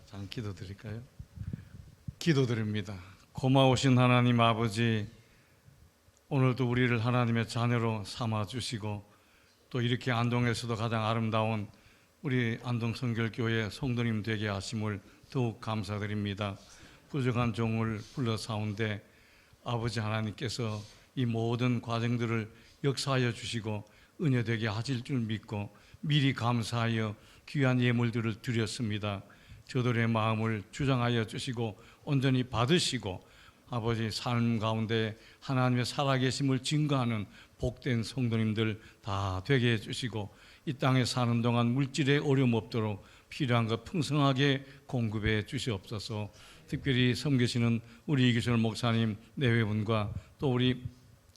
잠깐 기도드릴까요? 기도드립니다. 고마우신 하나님 아버지, 오늘도 우리를 하나님의 자녀로 삼아주시고 또 이렇게 안동에서도 가장 아름다운 우리 안동성결교회 성도님 되게 하심을 더욱 감사드립니다. 부족한 종을 불러사온데 아버지 하나님께서 이 모든 과정들을 역사하여 주시고 은혜되게 하실 줄 믿고 미리 감사하여 귀한 예물들을 드렸습니다. 저들의 마음을 주장하여 주시고 온전히 받으시고 아버지 삶 가운데 하나님의 살아계심을 증거하는 복된 성도님들 다 되게 해주시고 이 땅에 사는 동안 물질에 어려움 없도록 필요한 것 풍성하게 공급해 주시옵소서. 특별히 섬기시는 우리 이기철 목사님 내외분과 또 우리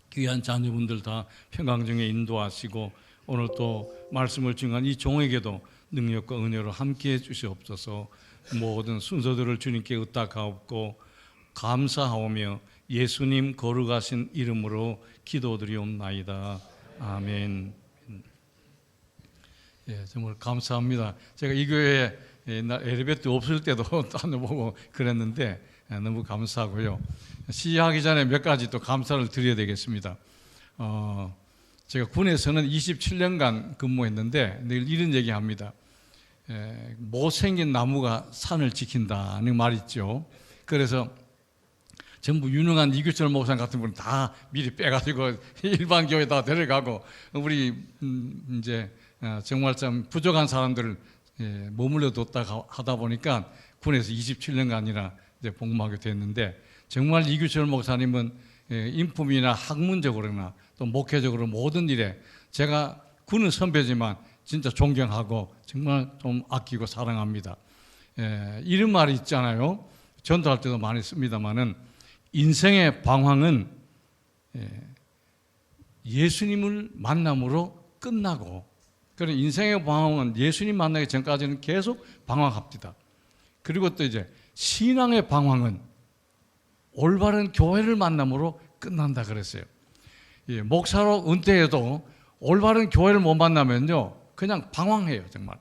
귀한 자녀분들 다 평강 중에 인도하시고 오늘 또 말씀을 증거한 이 종에게도 능력과 은혜로 함께해 주시옵소서. 모든 순서들을 주님께 의탁하옵고 감사하오며 예수님 거룩하신 이름으로 기도드리옵나이다. 아멘. 예, 정말 감사합니다. 제가 이 교회에 옛날 엘리베이터 없을 때도 다녀보고 그랬는데 너무 감사하고요. 시작하기 전에 몇 가지 또 감사를 드려야 되겠습니다. 제가 군에서는 27년간 근무했는데 늘 이런 얘기합니다. 못생긴 나무가 산을 지킨다는 말 있죠. 그래서 전부 유능한 이규철 목사 같은 분은 다 미리 빼가지고 일반 교회 다 데려가고 우리 이제 정말 좀 부족한 사람들을 머물러 뒀다가 하다 보니까 군에서 27년간이나 이제 복무하게 됐는데 정말 이규철 목사님은 인품이나 학문적으로나 또 목회적으로 모든 일에 제가 군은 선배지만 진짜 존경하고 정말 좀 아끼고 사랑합니다. 이런 말이 있잖아요. 전도할 때도 많이 씁니다만은 인생의 방황은 예수님을 만남으로 끝나고 그런 인생의 방황은 예수님 만나기 전까지는 계속 방황합니다. 그리고 또 이제 신앙의 방황은 올바른 교회를 만남으로 끝난다 그랬어요. 목사로 은퇴해도 올바른 교회를 못 만나면요 그냥 방황해요. 정말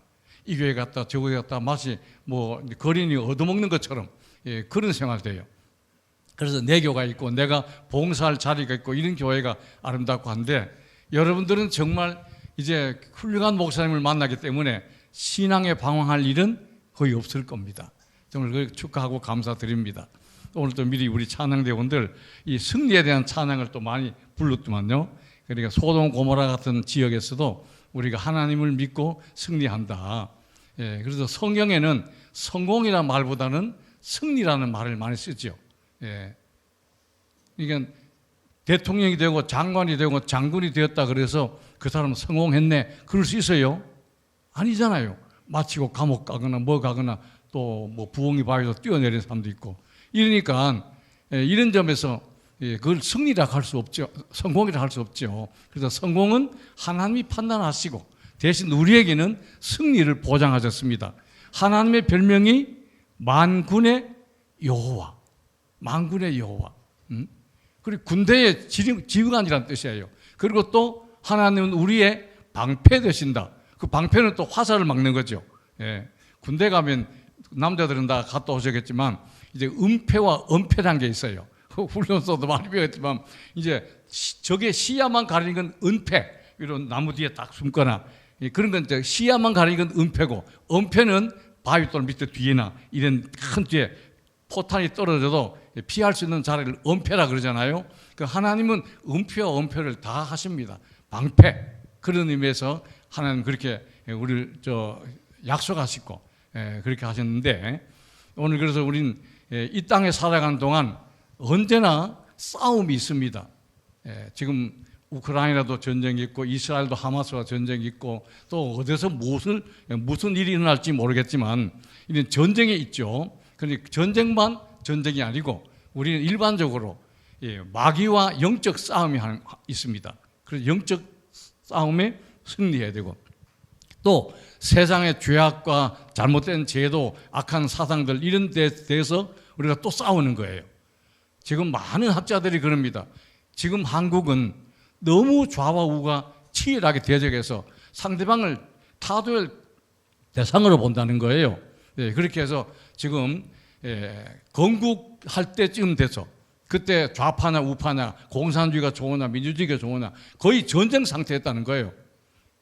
이 교회 갔다 저 교회 갔다 마치 뭐 거린이 얻어먹는 것처럼 그런 생활이 돼요. 그래서 내 교가 있고 내가 봉사할 자리가 있고 이런 교회가 아름답고 한데 여러분들은 정말 이제 훌륭한 목사님을 만나기 때문에 신앙에 방황할 일은 거의 없을 겁니다. 정말 축하하고 감사드립니다. 오늘 또 미리 우리 찬양대원들 이 승리에 대한 찬양을 또 많이 불렀더만요. 그러니까 소돔 고모라 같은 지역에서도 우리가 하나님을 믿고 승리한다. 그래서 성경에는 성공이라는 말보다는 승리라는 말을 많이 쓰죠. 그러니까 대통령이 되고 장관이 되고 장군이 되었다 그래서 그 사람은 성공했네 그럴 수 있어요? 아니잖아요. 마치고 감옥 가거나 뭐 가거나 또 뭐 부엉이 바위에서 뛰어내린 사람도 있고 이러니까 이런 점에서 그걸 승리라 할 수 없죠. 성공이라 할 수 없죠. 그래서 성공은 하나님이 판단하시고 대신 우리에게는 승리를 보장하셨습니다. 하나님의 별명이 만군의 여호와, 만군의 여호와. 그리고 군대의 지휘관이라는 뜻이에요. 그리고 또 하나님은 우리의 방패 되신다. 그 방패는 또 화살을 막는 거죠. 군대 가면 남자들은 다 갔다 오셨겠지만 이제 은폐와 은폐라는 게 있어요. 훈련소도 많이 배웠지만 이제 적의 시야만 가리는 건 은폐, 이런 나무 뒤에 딱 숨거나 그런 건 이제 시야만 가리는 건 은폐고, 은폐는 바위돌 밑에 뒤에나 이런 큰 뒤에 포탄이 떨어져도 피할 수 있는 자리를 은폐라 그러잖아요. 그 하나님은 은폐와 은폐를 다 하십니다. 방패, 그런 의미에서 하나님 그렇게 우리를 약속하시고 그렇게 하셨는데 오늘 그래서 우리는 이 땅에 살아가는 동안 언제나 싸움이 있습니다. 지금 우크라이나도 전쟁이 있고 이스라엘도 하마스와 전쟁이 있고 또 어디서 무슨 일이 일어날지 모르겠지만 이런 전쟁이 있죠. 그런데 전쟁만 전쟁이 아니고 우리는 일반적으로 마귀와 영적 싸움이 있습니다. 그래서 영적 싸움에 승리해야 되고 또 세상의 죄악과 잘못된 제도, 악한 사상들 이런 데 대해서 우리가 또 싸우는 거예요. 지금 많은 학자들이 그럽니다. 지금 한국은 너무 좌와 우가 치열하게 대적해서 상대방을 타도의 대상으로 본다는 거예요. 예, 그렇게 해서 지금 건국할 때쯤 돼서 그때 좌파나 우파나 공산주의가 좋으나 민주주의가 좋으나 거의 전쟁 상태였다는 거예요.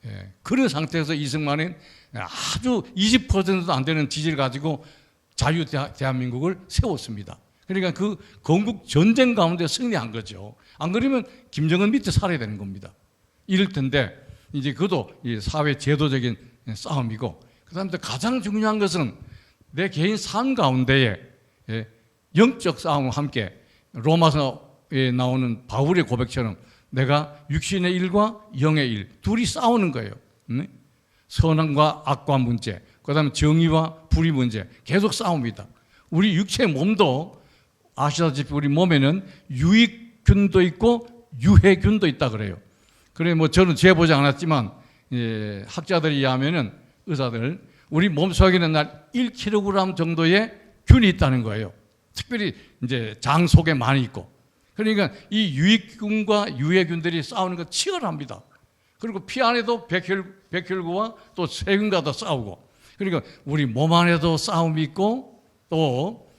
예, 그런 상태에서 이승만은 아주 20%도 안 되는 지지를 가지고 자유 대한민국을 세웠습니다. 그러니까 그 건국 전쟁 가운데 승리한 거죠. 안 그러면 김정은 밑에 살아야 되는 겁니다. 이럴 텐데 이제 그것도 사회 제도적인 싸움이고, 그다음에 가장 중요한 것은 내 개인 삶 가운데에 영적 싸움과 함께 로마서에 나오는 바울의 고백처럼 내가 육신의 일과 영의 일 둘이 싸우는 거예요. 선함과 악과 문제, 그다음에 정의와 불의 문제 계속 싸웁니다. 우리 육체의 몸도 아시다시피 우리 몸에는 유익균도 있고 유해균도 있다 그래요. 그래 뭐 저는 재보지 않았지만 학자들이 의하면은 의사들 우리 몸 속에는 날 1kg 정도의 균이 있다는 거예요. 특별히 이제 장 속에 많이 있고. 그러니까 이 유익균과 유해균들이 싸우는 거 치열합니다. 그리고 피 안에도 백혈구와 또 세균과도 싸우고. 그러니까 우리 몸 안에도 싸움이 있고 또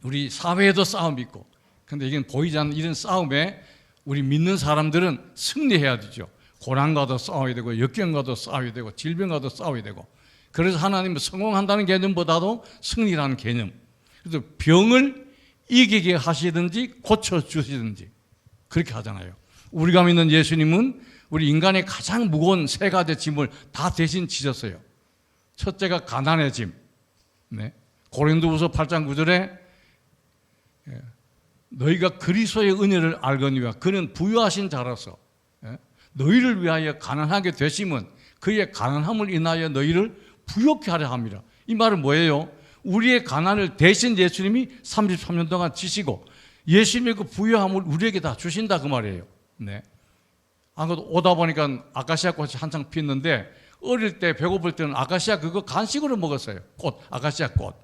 우리 사회에도 싸움이 있고. 근데 이건 보이지 않는 이런 싸움에 우리 믿는 사람들은 승리해야 되죠. 고난과도 싸워야 되고 역경과도 싸워야 되고 질병과도 싸워야 되고. 그래서 하나님은 성공한다는 개념보다도 승리라는 개념. 그래서 병을 이기게 하시든지 고쳐주시든지 그렇게 하잖아요. 우리가 믿는 예수님은 우리 인간의 가장 무거운 세 가지 짐을 다 대신 지셨어요. 첫째가 가난의 짐. 네. 고린도후서 8장 9절에 너희가 그리스도의 은혜를 알거니와 그는 부유하신 자라서 너희를 위하여 가난하게 되심은 그의 가난함을 인하여 너희를 부욕케 하려 합니다. 이 말은 뭐예요? 우리의 가난을 대신 예수님이 33년 동안 지시고 예수님의 그 부유함을 우리에게 다 주신다 그 말이에요. 네. 안 그래도 오다 보니까 아카시아 꽃이 한창 피었는데 어릴 때 배고플 때는 아카시아 그거 간식으로 먹었어요. 꽃, 아카시아 꽃.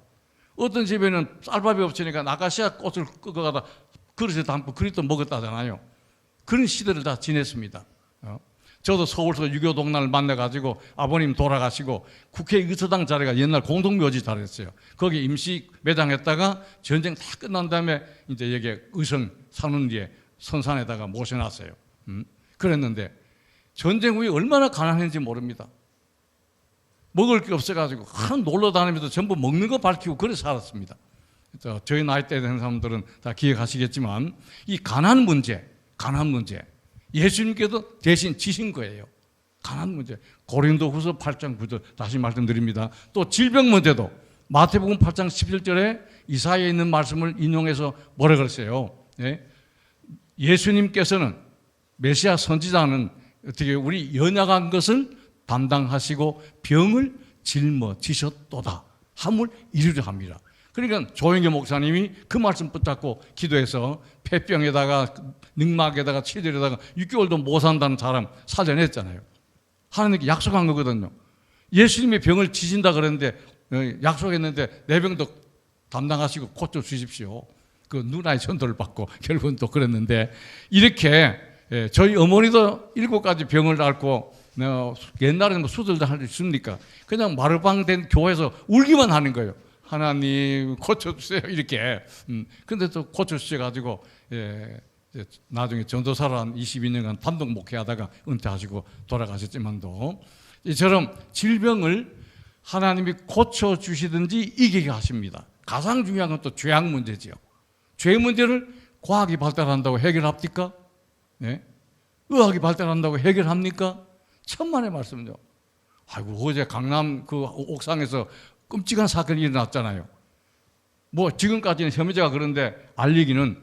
어떤 집에는 쌀밥이 없으니까 아카시아 꽃을 끄어가다 그릇에 담고 그릇도 먹었다잖아요. 그런 시대를 다 지냈습니다. 저도 서울서 유교동란을 만나가지고 아버님 돌아가시고 국회 의사당 자리가 옛날 공동묘지 자리였어요. 거기 임시 매장했다가 전쟁 다 끝난 다음에 이제 여기 의성 산운리에 선산에다가 모셔놨어요. 그랬는데 전쟁 후에 얼마나 가난했는지 모릅니다. 먹을 게 없어가지고 한 놀러 다니면서 전부 먹는 거 밝히고 그래 살았습니다. 저희 나이대 된 사람들은 다 기억하시겠지만 이 가난 문제 예수님께서 대신 지신 거예요. 가난 문제. 고린도후서 8장 9절 다시 말씀드립니다. 또 질병 문제도 마태복음 8장 11절에 이사야에 있는 말씀을 인용해서 뭐라 그랬어요? 예수님께서는 메시아 선지자는 어떻게 우리 연약한 것을 담당하시고 병을 짊어지셨도다 함을 이루려 합니다. 그러니까 조영계 목사님이 그 말씀 붙잡고 기도해서 폐병에다가 늑막에다가 치질에다가 6개월도 못 산다는 사람 살려냈잖아요. 하나님께 약속한 거거든요. 예수님의 병을 지신다 그랬는데 약속했는데 내 병도 담당하시고 고쳐주십시오. 그 누나의 전도를 받고 결국은 또 그랬는데 이렇게 저희 어머니도 7가지 병을 앓고 옛날에는 뭐 수술도 할 수 있습니까? 그냥 마루방된 교회에서 울기만 하는 거예요. 하나님 고쳐주세요 이렇게. 근데 또 고쳐주셔가지고 나중에 전도사로 한 22년간 단독 목회하다가 은퇴하시고 돌아가셨지만도 이처럼 질병을 하나님이 고쳐주시든지 이기게 하십니다. 가장 중요한 건 또 죄악 문제지요. 죄 문제를 과학이 발달한다고 해결합니까? 네? 의학이 발달한다고 해결합니까? 천만의 말씀이죠. 아이고 어제 강남 그 옥상에서 끔찍한 사건이 일어났잖아요. 뭐 지금까지는 혐의자가 그런데 알리기는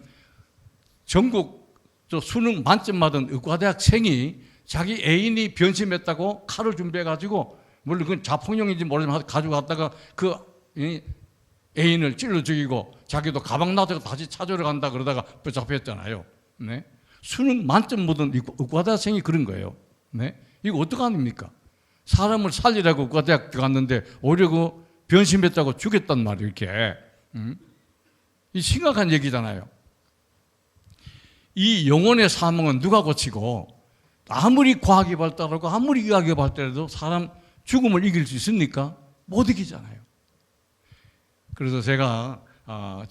전국 수능 만점 받은 의과대학생이 자기 애인이 변심했다고 칼을 준비해가지고 물론 그건 자폭력인지 모르지만 가지고 갔다가 그 애인을 찔러 죽이고 자기도 가방 놔두고 다시 찾으러 간다 그러다가 붙잡혔잖아요. 네? 수능 만점 받은 의과대학생이 그런 거예요. 네? 이거 어떡합니까? 사람을 살리라고 의과대학 갔는데 오히려 그 변심했다고 죽였단 말이에요. 이렇게. 이 심각한 얘기잖아요. 이 영혼의 사망은 누가 고치고 아무리 과학이 발달하고 아무리 의학이 발달해도 사람 죽음을 이길 수 있습니까? 못 이기잖아요. 그래서 제가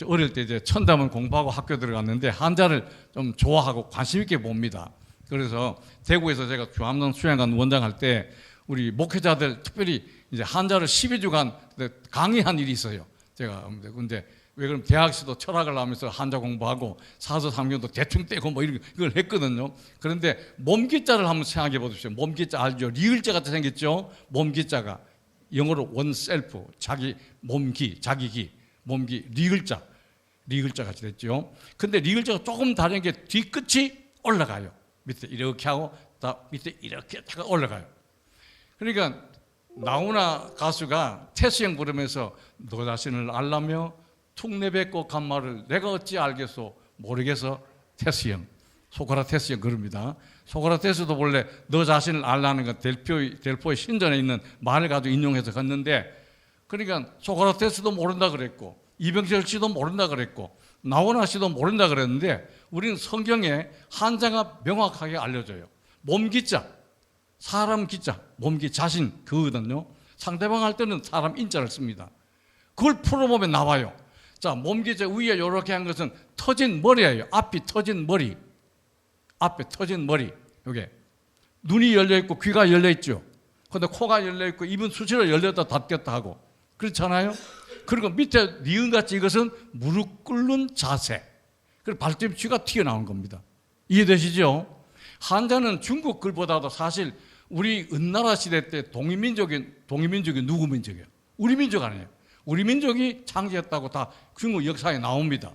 어릴 때 이제 천담원 공부하고 학교 들어갔는데 한자를 좀 좋아하고 관심 있게 봅니다. 그래서 대구에서 제가 중앙동 수양관 원장할 때 우리 목회자들 특별히 이제 한자를 12주간 강의한 일이 있어요. 제가 근데 왜 그러면 대학에서도 철학을 하면서 한자 공부하고 사서삼경도 대충 떼고 뭐 이걸 했거든요. 그런데 몸기자를 한번 생각해 보십시오. 몸기자 알죠? 리을자 같이 생겼죠? 몸기자가 영어로 원셀프, 자기 몸기, 자기기, 몸기, 리을자 같이 됐죠. 근데 리을자가 조금 다른 게 뒤끝이 올라가요. 밑에 이렇게 하고 밑에 이렇게 올라가요. 그러니까 나훈아 가수가 태수형 부르면서 너 자신을 알라며 툭 내뱉고 간 말을 내가 어찌 알겠소 모르겠어 태수형, 소크라테스형 그럽니다. 소크라테스도 원래 너 자신을 알라는 건 델포의 신전에 있는 말을 가지고 인용해서 걷는데, 그러니까 소크라테스도 모른다 그랬고 이병철 씨도 모른다 그랬고 나훈아 씨도 모른다 그랬는데 우리는 성경에 한자가 명확하게 알려줘요. 몸기자, 사람 기자, 몸기 자신 그거거든요. 상대방 할 때는 사람 인자를 씁니다. 그걸 풀어보면 나와요. 자, 몸기자 위에 이렇게 한 것은 터진 머리예요. 앞이 터진 머리. 앞에 터진 머리. 요게 눈이 열려 있고 귀가 열려 있죠. 근데 코가 열려 있고 입은 수시로 열렸다 닫혔다 하고 그렇잖아요. 그리고 밑에 니은같이 이것은 무릎 꿇는 자세. 그리고 발뒤꿈치가 튀어나온 겁니다. 이해되시죠? 한자는 중국 글보다도 사실 우리 은나라 시대 때 동이민족이 누구 민족이에요? 우리 민족 아니에요. 우리 민족이 창제했다고 다 중국 역사에 나옵니다.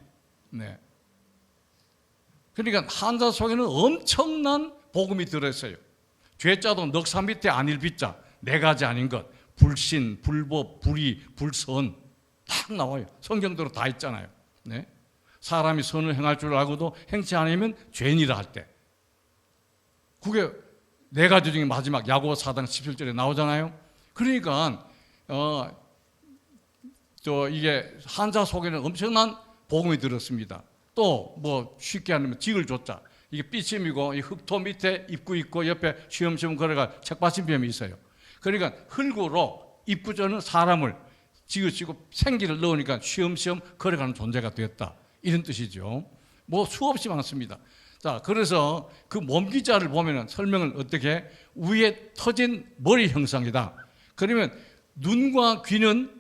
네. 그러니까 한자 속에는 엄청난 복음이 들어있어요. 죄자도 넉사 밑에 아닐 빚자, 네 가지 아닌 것, 불신, 불법, 불의, 불선 딱 나와요. 성경대로 다 있잖아요. 네. 사람이 선을 행할 줄 알고도 행치 않으면 죄인이라 할 때, 그게 네 가지 중에 마지막 야고보 4장 17절에 나오잖아요. 그러니까 이게 한자 속에는 엄청난 복음이 들었습니다. 또 뭐 쉽게 하면 직을 줬자, 이게 삐침이고 이 흙토 밑에 입구 있고 옆에 쉬엄쉬엄 걸어가 책받침뱀이 있어요. 그러니까 흙으로 입구전은 사람을 지그치고 생기를 넣으니까 쉬엄쉬엄 걸어가는 존재가 되었다, 이런 뜻이죠. 뭐 수없이 많습니다. 자, 그래서 그 몸기자를 보면은 설명을 어떻게, 위에 터진 머리 형상이다. 그러면 눈과 귀는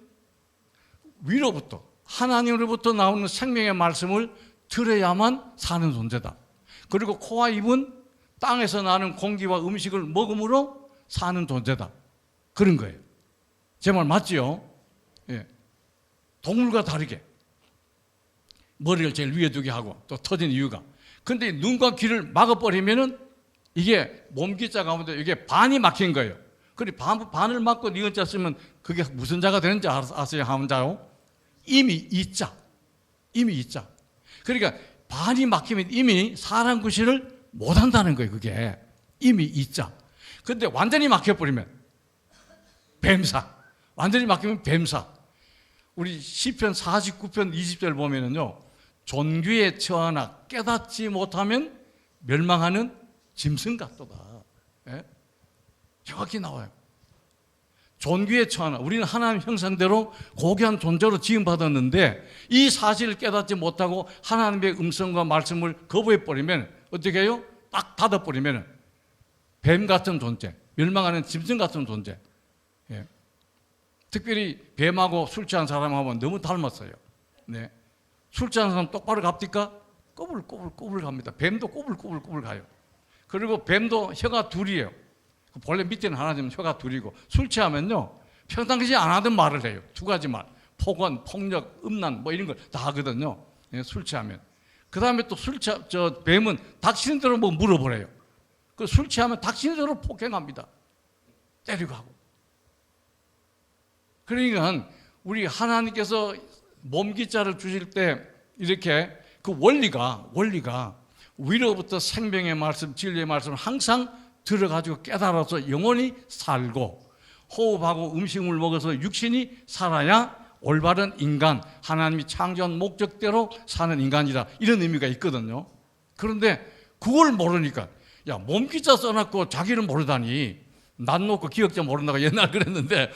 위로부터 하나님으로부터 나오는 생명의 말씀을 들어야만 사는 존재다. 그리고 코와 입은 땅에서 나는 공기와 음식을 먹음으로 사는 존재다. 그런 거예요. 제 말 맞지요? 예. 동물과 다르게 머리를 제일 위에 두게 하고 또 터진 이유가, 근데 눈과 귀를 막아버리면은 이게 몸기자 가운데 이게 반이 막힌 거예요. 그래 반을 막고 니은자 쓰면 그게 무슨 자가 되는지 아세요? 한자요? 이미 이자. 그러니까 반이 막히면 이미 사람 구실을 못 한다는 거예요. 그게 이미 이자. 근데 완전히 막혀버리면 뱀사. 완전히 막히면 뱀사. 우리 시편 49편 20절 보면은요, 존귀에 처하나 깨닫지 못하면 멸망하는 짐승 같도다. 예? 정확히 나와요. 존귀에 처하나, 우리는 하나님 형상대로 고귀한 존재로 지음받았는데 이 사실을 깨닫지 못하고 하나님의 음성과 말씀을 거부해버리면 어떻게 해요? 딱 닫아버리면 뱀 같은 존재, 멸망하는 짐승 같은 존재. 예. 특별히 뱀하고 술 취한 사람하고 너무 닮았어요. 네. 술 취한 사람 똑바로 갑니까? 꼬불꼬불 갑니다. 뱀도 꼬불꼬불 가요. 그리고 뱀도 혀가 둘이에요. 본래 밑에는 하나지만 혀가 둘이고, 술 취하면요 평상시 안 하던 말을 해요. 두 가지 말, 폭언, 폭력, 음란 뭐 이런 걸 다 하거든요. 술 취하면. 그 다음에 또 뱀은 닥치는 대로 뭐 물어버려요. 그 술 취하면 닥치는 대로 폭행합니다. 때리고 하고. 그러니까 우리 하나님께서 몸기자를 주실 때 이렇게 그 원리가 위로부터 생명의 말씀, 진리의 말씀을 항상 들어가지고 깨달아서 영원히 살고, 호흡하고 음식을 먹어서 육신이 살아야 올바른 인간, 하나님이 창조한 목적대로 사는 인간이다, 이런 의미가 있거든요. 그런데 그걸 모르니까, 야, 몸기자 써놨고 자기를 모르다니, 난 놓고 기억자 모른다고 옛날 그랬는데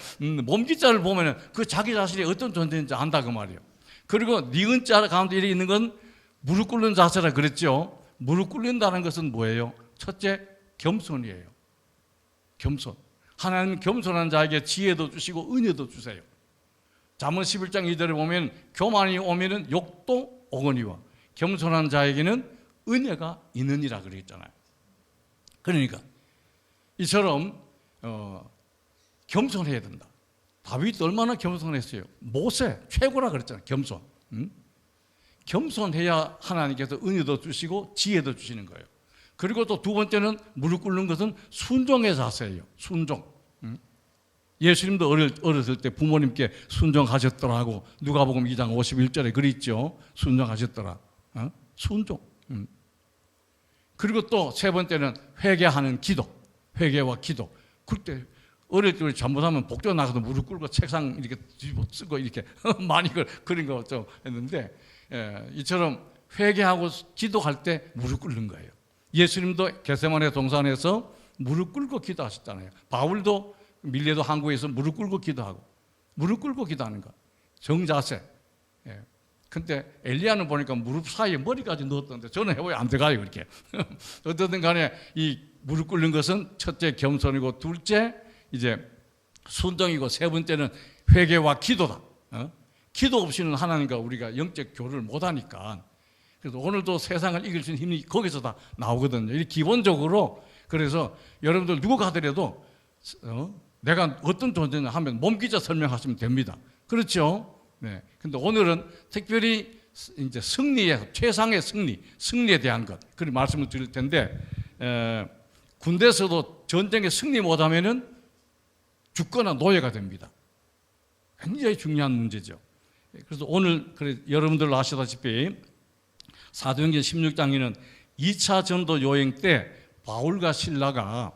몸짓자를 보면 그 자기 자신이 어떤 존재인지 안다 그 말이에요. 그리고 니은자 가운데 이렇게 있는 건 무릎 꿇는 자세라 그랬죠. 무릎 꿇는다는 것은 뭐예요? 첫째, 겸손이에요. 겸손. 하나님 겸손한 자에게 지혜도 주시고 은혜도 주세요. 잠언 11장 2절에 보면 교만이 오면은 욕도 오거니와 겸손한 자에게는 은혜가 있느니라 그랬잖아요. 그러니까 이처럼 겸손해야 된다. 다윗도 얼마나 겸손했어요. 모세 최고라 그랬잖아요. 겸손. 겸손해야 하나님께서 은혜도 주시고 지혜도 주시는 거예요. 그리고 또 두 번째는 무릎 꿇는 것은 순종의 자세예요. 순종. 예수님도 어렸을 때 부모님께 순종하셨더라고 누가복음 2장 51절에 글 있죠. 순종하셨더라. 순종. 그리고 또 세 번째는 회개하는 기도. 회개와 기도. 그때 어릴 때 잘못하면 복도 나가서 무릎 꿇고 책상 이렇게 뒤집어 쓰고 이렇게 많이 그런 거 좀 했는데 이처럼 회개하고 기도할 때 무릎 꿇는 거예요. 예수님도 겟세마네 동산에서 무릎 꿇고 기도하셨잖아요. 바울도 밀레도 항구에서 무릎 꿇고 기도하고 무릎 꿇고 기도하는 거 정자세. 근데 엘리야는 보니까 무릎 사이에 머리까지 넣었던데 저는 해보면 안 들어가요 그렇게. 어쨌든 간에 이 무릎 꿇는 것은 첫째 겸손이고 둘째 이제 순종이고 세 번째는 회개와 기도다. 기도 없이는 하나님과 우리가 영적 교류를 못하니까. 그래서 오늘도 세상을 이길 수 있는 힘이 거기서 다 나오거든요. 이 기본적으로 그래서 여러분들 누구 가더라도 내가 어떤 존재냐 하면 몸기자 설명하시면 됩니다. 그렇죠? 네. 근데 오늘은 특별히 이제 승리의 최상의 승리에 대한 것 그런 말씀을 드릴 텐데 군대에서도 전쟁에 승리 못하면은 죽거나 노예가 됩니다. 굉장히 중요한 문제죠. 그래서 오늘 여러분들 아시다시피 사도행전 16장에는 2차 전도 여행 때 바울과 실라가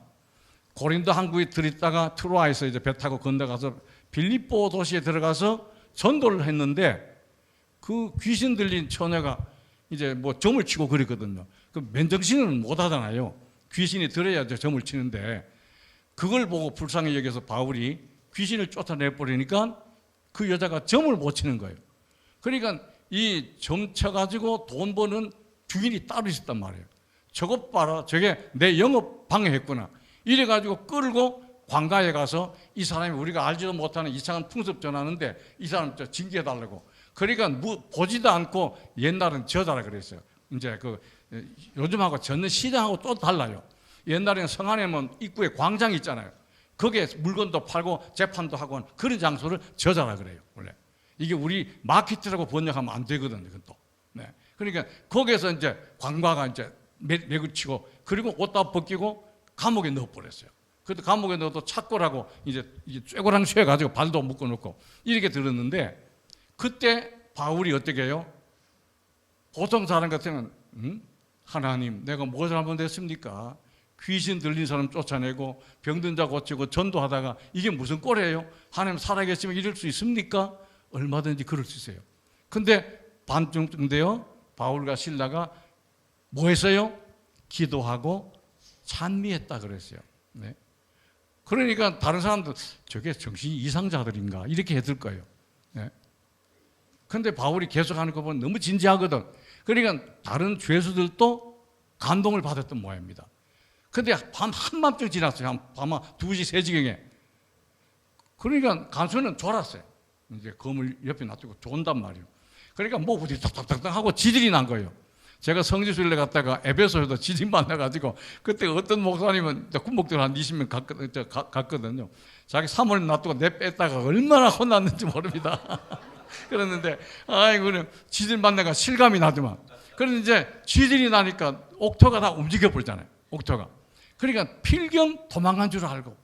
고린도 항구에 들있다가 트로아에서 이제 배 타고 건너가서 빌립보 도시에 들어가서 전도를 했는데 그 귀신 들린 처녀가 이제 뭐 점을 치고 그랬거든요. 그 맨정신은 못 하잖아요. 귀신이 들어야 점을 치는데 그걸 보고 불쌍히 여겨서 바울이 귀신을 쫓아내버리니까 그 여자가 점을 못 치는 거예요. 그러니까 이 점 쳐가지고 돈 버는 주인이 따로 있었단 말이에요. 저것 봐라, 저게 내 영업 방해했구나. 이래가지고 끌고 관가에 가서 이 사람이 우리가 알지도 못하는 이상한 풍습 전하는데 이 사람 징계해달라고. 그러니까 보지도 않고 옛날은 저자라 그랬어요. 이제 요즘하고 젓는 시장하고 또 달라요. 옛날에는 성 안에는 입구에 광장 있잖아요. 거기에 물건도 팔고 재판도 하고 그런 장소를 저자라 그래요. 원래 이게 우리 마켓이라고 번역하면 안 되거든요. 그것도. 네. 그러니까 거기에서 이제 관과가 이제 매구 치고 그리고 옷 다 벗기고 감옥에 넣어버렸어요. 그때 감옥에 넣어도 착고라고 이제 쇠고랑 쇠가지고 발도 묶어놓고 이렇게 들었는데 그때 바울이 어떻게 해요? 보통 사람 같으면 하나님 내가 뭐 잘못했습니까? 귀신 들린 사람 쫓아내고 병든 자 고치고 전도하다가 이게 무슨 꼴이에요? 하나님 살아계시면 이럴 수 있습니까? 얼마든지 그럴 수 있어요. 근데 반쯤인데요 바울과 실라가 뭐 했어요? 기도하고 찬미했다 그랬어요. 네. 그러니까 다른 사람들 저게 정신이 이상자들인가 이렇게 했을 거예요. 네. 근데 바울이 계속하는 거 보면 너무 진지하거든. 그러니까 다른 죄수들도 감동을 받았던 모양입니다. 근데 밤 한밤쯤 지났어요. 밤 2시, 3시경에. 그러니까 간수는 졸았어요. 이제 검을 옆에 놔두고 존단 말이에요. 그러니까 목부터 탁탁탁탁 하고 지진이 난 거예요. 제가 성지순례 갔다가 에베소에도 지진 만나가지고 그때 어떤 목사님은 군복들 한 20명 갔거든요. 자기 사모님 놔두고 내 뺐다가 얼마나 혼났는지 모릅니다. 그랬는데 아이고 지진 만나가 실감이 나더만. 그런데 이제 지진이 나니까 옥토가 다 움직여 버리잖아요. 옥토가. 그러니까 필경 도망간 줄 알고.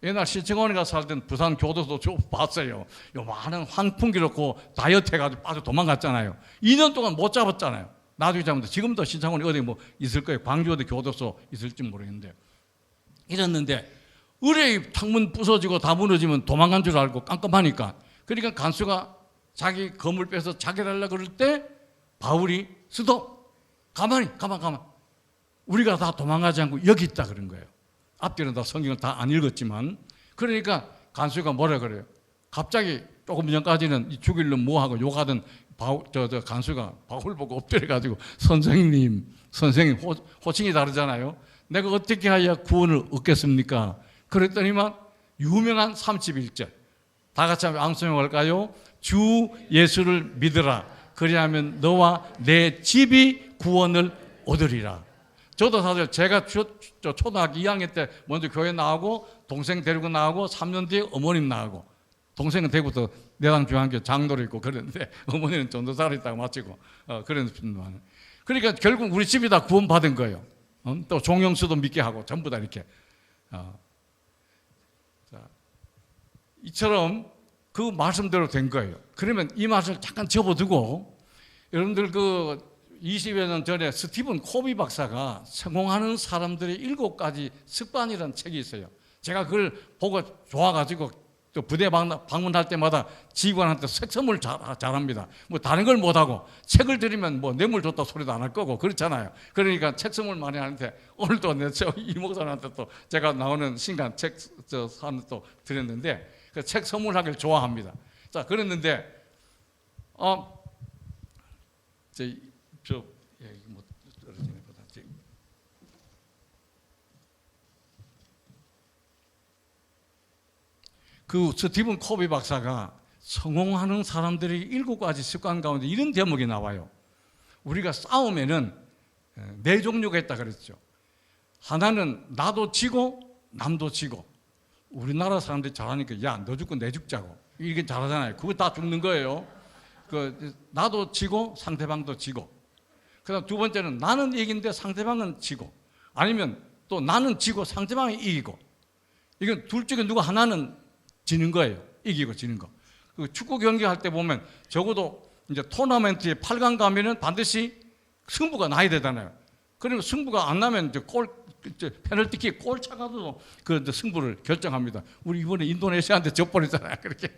옛날 시청원에 가서 살 때는 부산 교도소 저 봤어요. 요만한 환풍기 놓고 다이어트 해가지고 빠져 도망갔잖아요. 2년 동안 못 잡았잖아요. 나중에 잡는데 지금도 신창원이 어디 뭐 있을 거예요. 광주 어디 교도소 있을지 모르겠는데 이랬는데 의뢰의 창문 부서지고 다 무너지면 도망간 줄 알고 깜깜하니까 그러니까 간수가 자기 검을 빼서 자결하려고 그럴 때 바울이 스톱 가만히 가만 우리가 다 도망가지 않고 여기 있다 그런 거예요. 앞뒤는 다 성경을 다 안 읽었지만 그러니까 간수가 뭐라 그래요? 갑자기 조금 전까지는 죽일는 뭐하고 욕하던 간수가 바울 보고 엎드려가지고 선생님 호칭이 다르잖아요. 내가 어떻게 해야 구원을 얻겠습니까? 그랬더니만 유명한 31절 다 같이 한번 앙송해 볼까요? 주 예수를 믿으라. 그리하면 너와 내 집이 구원을 얻으리라. 저도 사실 제가 초등학교 2학년 때 먼저 교회 나오고 동생 데리고 나오고 3년 뒤에 어머님 나오고 동생은 대구도 내당 중앙교 장로로 있고 그랬는데 어머니는 전도사로 있다가 마치고 그런 분만. 그러니까 결국 우리 집이 다 구원받은 거예요. 또 종영수도 믿게 하고 전부 다 이렇게. 자, 이처럼 그 말씀대로 된 거예요. 그러면 이 말을 잠깐 접어두고 여러분들 그 20여 년 전에 스티븐 코비 박사가 성공하는 사람들의 7가지 습관이라는 책이 있어요. 제가 그걸 보고 좋아가지고 또 부대 방문할 때마다 지휘관한테 책 선물 잘합니다. 뭐 다른 걸 못하고 책을 드리면 뭐 뇌물 줬다 소리도 안 할 거고 그렇잖아요. 그러니까 책 선물 많이 하는데 오늘도 이 목사님한테 또 제가 나오는 신간 책 사는 또 드렸는데 그 책 선물하기를 좋아합니다. 자, 그랬는데 그 스티븐 코비 박사가 성공하는 사람들이 7가지 습관 가운데 이런 대목이 나와요. 우리가 싸우면은 4종류가 있다 그랬죠. 하나는 나도 지고 남도 지고. 우리나라 사람들이 잘하니까 야, 너 죽고 내 죽자고 이렇게 잘하잖아요. 그거 다 죽는 거예요. 나도 지고 상대방도 지고. 그다음 두 번째는 나는 이긴데 상대방은 지고, 아니면 또 나는 지고 상대방이 이기고. 이건 둘 중에 누가 하나는 지는 거예요. 이기고 지는 거. 그 축구 경기 할 때 보면 적어도 이제 토너먼트에 8강 가면은 반드시 승부가 나야 되잖아요. 그러면 승부가 안 나면 이제 페널티킥 골 차가도 그 승부를 결정합니다. 우리 이번에 인도네시아한테 져버리잖아요. 그렇게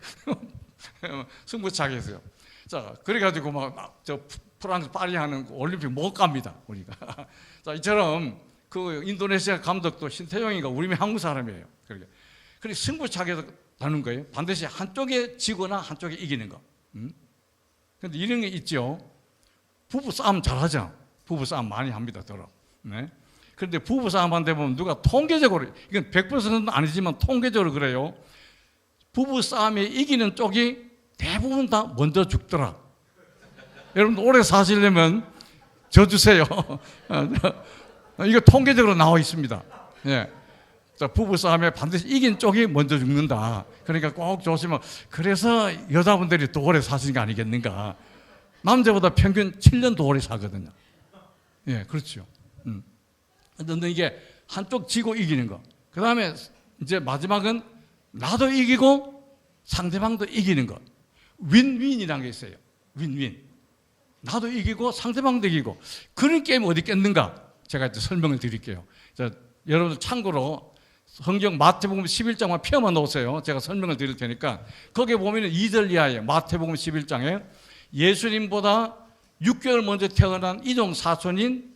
승부차게 했어요. 자, 그래가지고 저 프랑스 파리 하는 올림픽 못 갑니다. 우리가. 자, 이처럼 그 인도네시아 감독도 신태용이가 우리 한국 사람이에요. 그러니까 승부차게 하는 거예요. 반드시 한쪽에 지거나 한쪽에 이기는 거. 근데 이런 게 있죠. 부부 싸움 잘하죠. 부부 싸움 많이 합니다. 네. 그런데 부부 싸움한테 보면 누가 통계적으로, 이건 100%는 아니지만 통계적으로 그래요. 부부 싸움에 이기는 쪽이 대부분 다 먼저 죽더라. 여러분 오래 사시려면 저 주세요. 이거 통계적으로 나와 있습니다. 예. 자, 부부 싸움에 반드시 이긴 쪽이 먼저 죽는다. 그러니까 꼭 조심하고. 그래서 여자분들이 더 오래 사시는 게 아니겠는가. 남자보다 평균 7년 더 오래 사거든요. 예, 그렇죠. 근데 이게 한쪽 지고 이기는 거. 그 다음에 이제 마지막은 나도 이기고 상대방도 이기는 것. 윈윈이라는 게 있어요. 윈윈. 나도 이기고 상대방도 이기고. 그런 게임 어디 있겠는가? 제가 이제 설명을 드릴게요. 자, 여러분들 참고로 성경 마태복음 11장만 펴만 놓으세요. 제가 설명을 드릴 테니까. 거기에 보면 2절 이하에 마태복음 11장에 예수님보다 6개월 먼저 태어난 이종 사촌인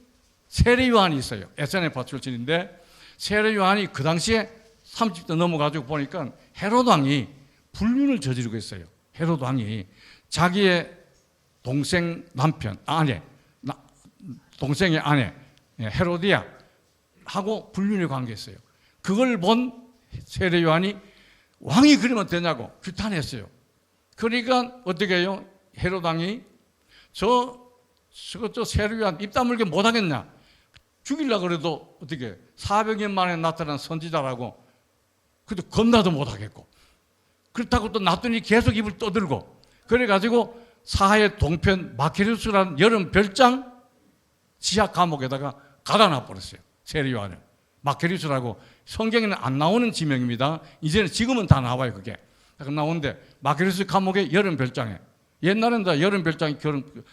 세례 요한이 있어요. 에세네파 출신인데 세례 요한이 그 당시에 30대 넘어가지고 보니까 헤롯 왕이 불륜을 저지르고 있어요. 헤롯 왕이 자기의 동생 남편, 동생의 아내 헤로디아 하고 불륜의 관계였어요. 그걸 본 세례 요한이 왕이 그러면 되냐고 규탄했어요. 그러니까 어떻게 해요? 헤롯 왕이 저 세례 요한 입 다물게 못하겠냐? 죽이려고 그래도 어떻게 400년 만에 나타난 선지자라고 그래도 겁나도 못하겠고 그렇다고 또 놔두니 계속 입을 떠들고 그래가지고 사하의 동편 마케리우스라는 여름 별장 지하 감옥에다가 가다 놔버렸어요. 세례 요한을. 마케리우스라고 성경에는 안 나오는 지명입니다. 이제는 지금은 다 나와요. 그게 나오는데 마케리우스 감옥의 여름 별장에 옛날에는 다 여름 별장이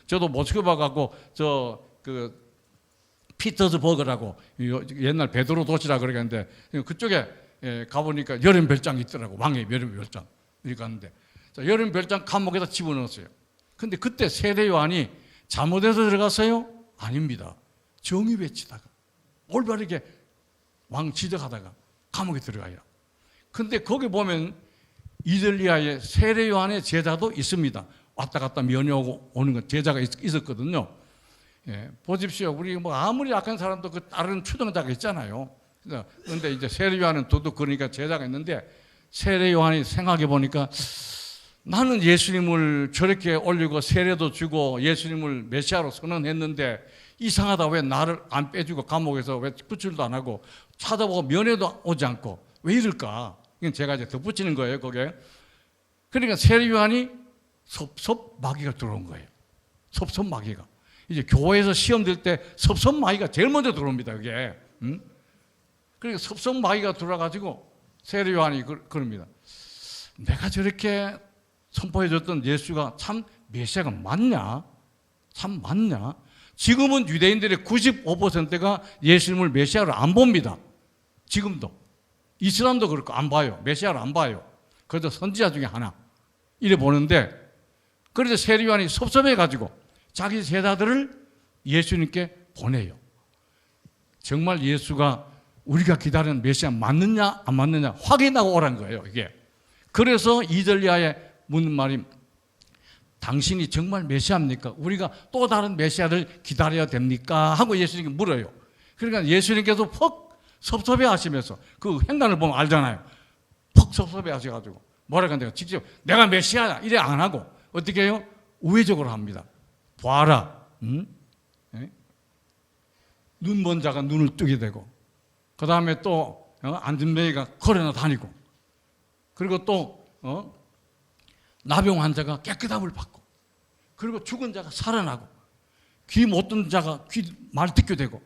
저도 모스크바 가고 피터스버그라고 옛날 베드로 도시라 그러겠는데 그쪽에 가보니까 여름 별장이 있더라고. 왕의 여름 별장. 이렇게 갔는데 여름 별장 감옥에다 집어넣었어요. 근데 그때 세례 요한이 잘못해서 들어갔어요? 아닙니다. 정의 외치다가 올바르게 왕 지적하다가 감옥에 들어가요. 근데 거기 보면 이들리아의 세례 요한의 제자도 있습니다. 왔다 갔다 면회하고 오는 건 제자가 있었거든요. 예, 보십시오. 우리 뭐 아무리 약한 사람도 그 다른 추종자가 있잖아요. 그런데 이제 세례 요한은 도둑 그러니까 제자가 있는데 세례 요한이 생각해 보니까 나는 예수님을 저렇게 올리고 세례도 주고 예수님을 메시아로 선언했는데 이상하다. 왜 나를 안 빼주고 감옥에서 왜 구출도 안 하고 찾아보고 면회도 오지 않고 왜 이럴까? 이건 제가 이제 덧붙이는 거예요, 거기에. 그러니까 세례 요한이 섭섭마귀가 들어온 거예요. 섭섭마귀가. 이제 교회에서 시험 들 때 섭섭마귀가 제일 먼저 들어옵니다, 그게. 그러니까 섭섭마귀가 들어와가지고 세례 요한이 그럽니다. 내가 저렇게 선포해줬던 예수가 참 메시아가 맞냐? 참 맞냐? 지금은 유대인들의 95%가 예수님을 메시아로 안 봅니다. 지금도. 이슬람도 그렇고 안 봐요. 메시아를 안 봐요. 그래도 선지자 중에 하나. 이래 보는데 그래서 세례 요한이 섭섭해가지고 자기 제자들을 예수님께 보내요. 정말 예수가 우리가 기다리는 메시아 맞느냐 안 맞느냐 확인하고 오라는 거예요, 이게. 그래서 이들리아에 묻는 말이 당신이 정말 메시아입니까? 우리가 또 다른 메시아를 기다려야 됩니까? 하고 예수님께 물어요. 그러니까 예수님께서 퍽 섭섭해 하시면서 그 행간을 보면 알잖아요. 퍽 섭섭해 하셔가지고 뭐라고 한대요? 직접 내가 메시아야 이래 안 하고 어떻게 해요? 우회적으로 합니다. 봐라. 눈 먼 자가 눈을 뜨게 되고 그 다음에 또 안진뱅이가 걸어나 다니고 그리고 또 나병 환자가 깨끗함을 받고 그리고 죽은 자가 살아나고 귀 못 듣는 자가 말 듣게 되고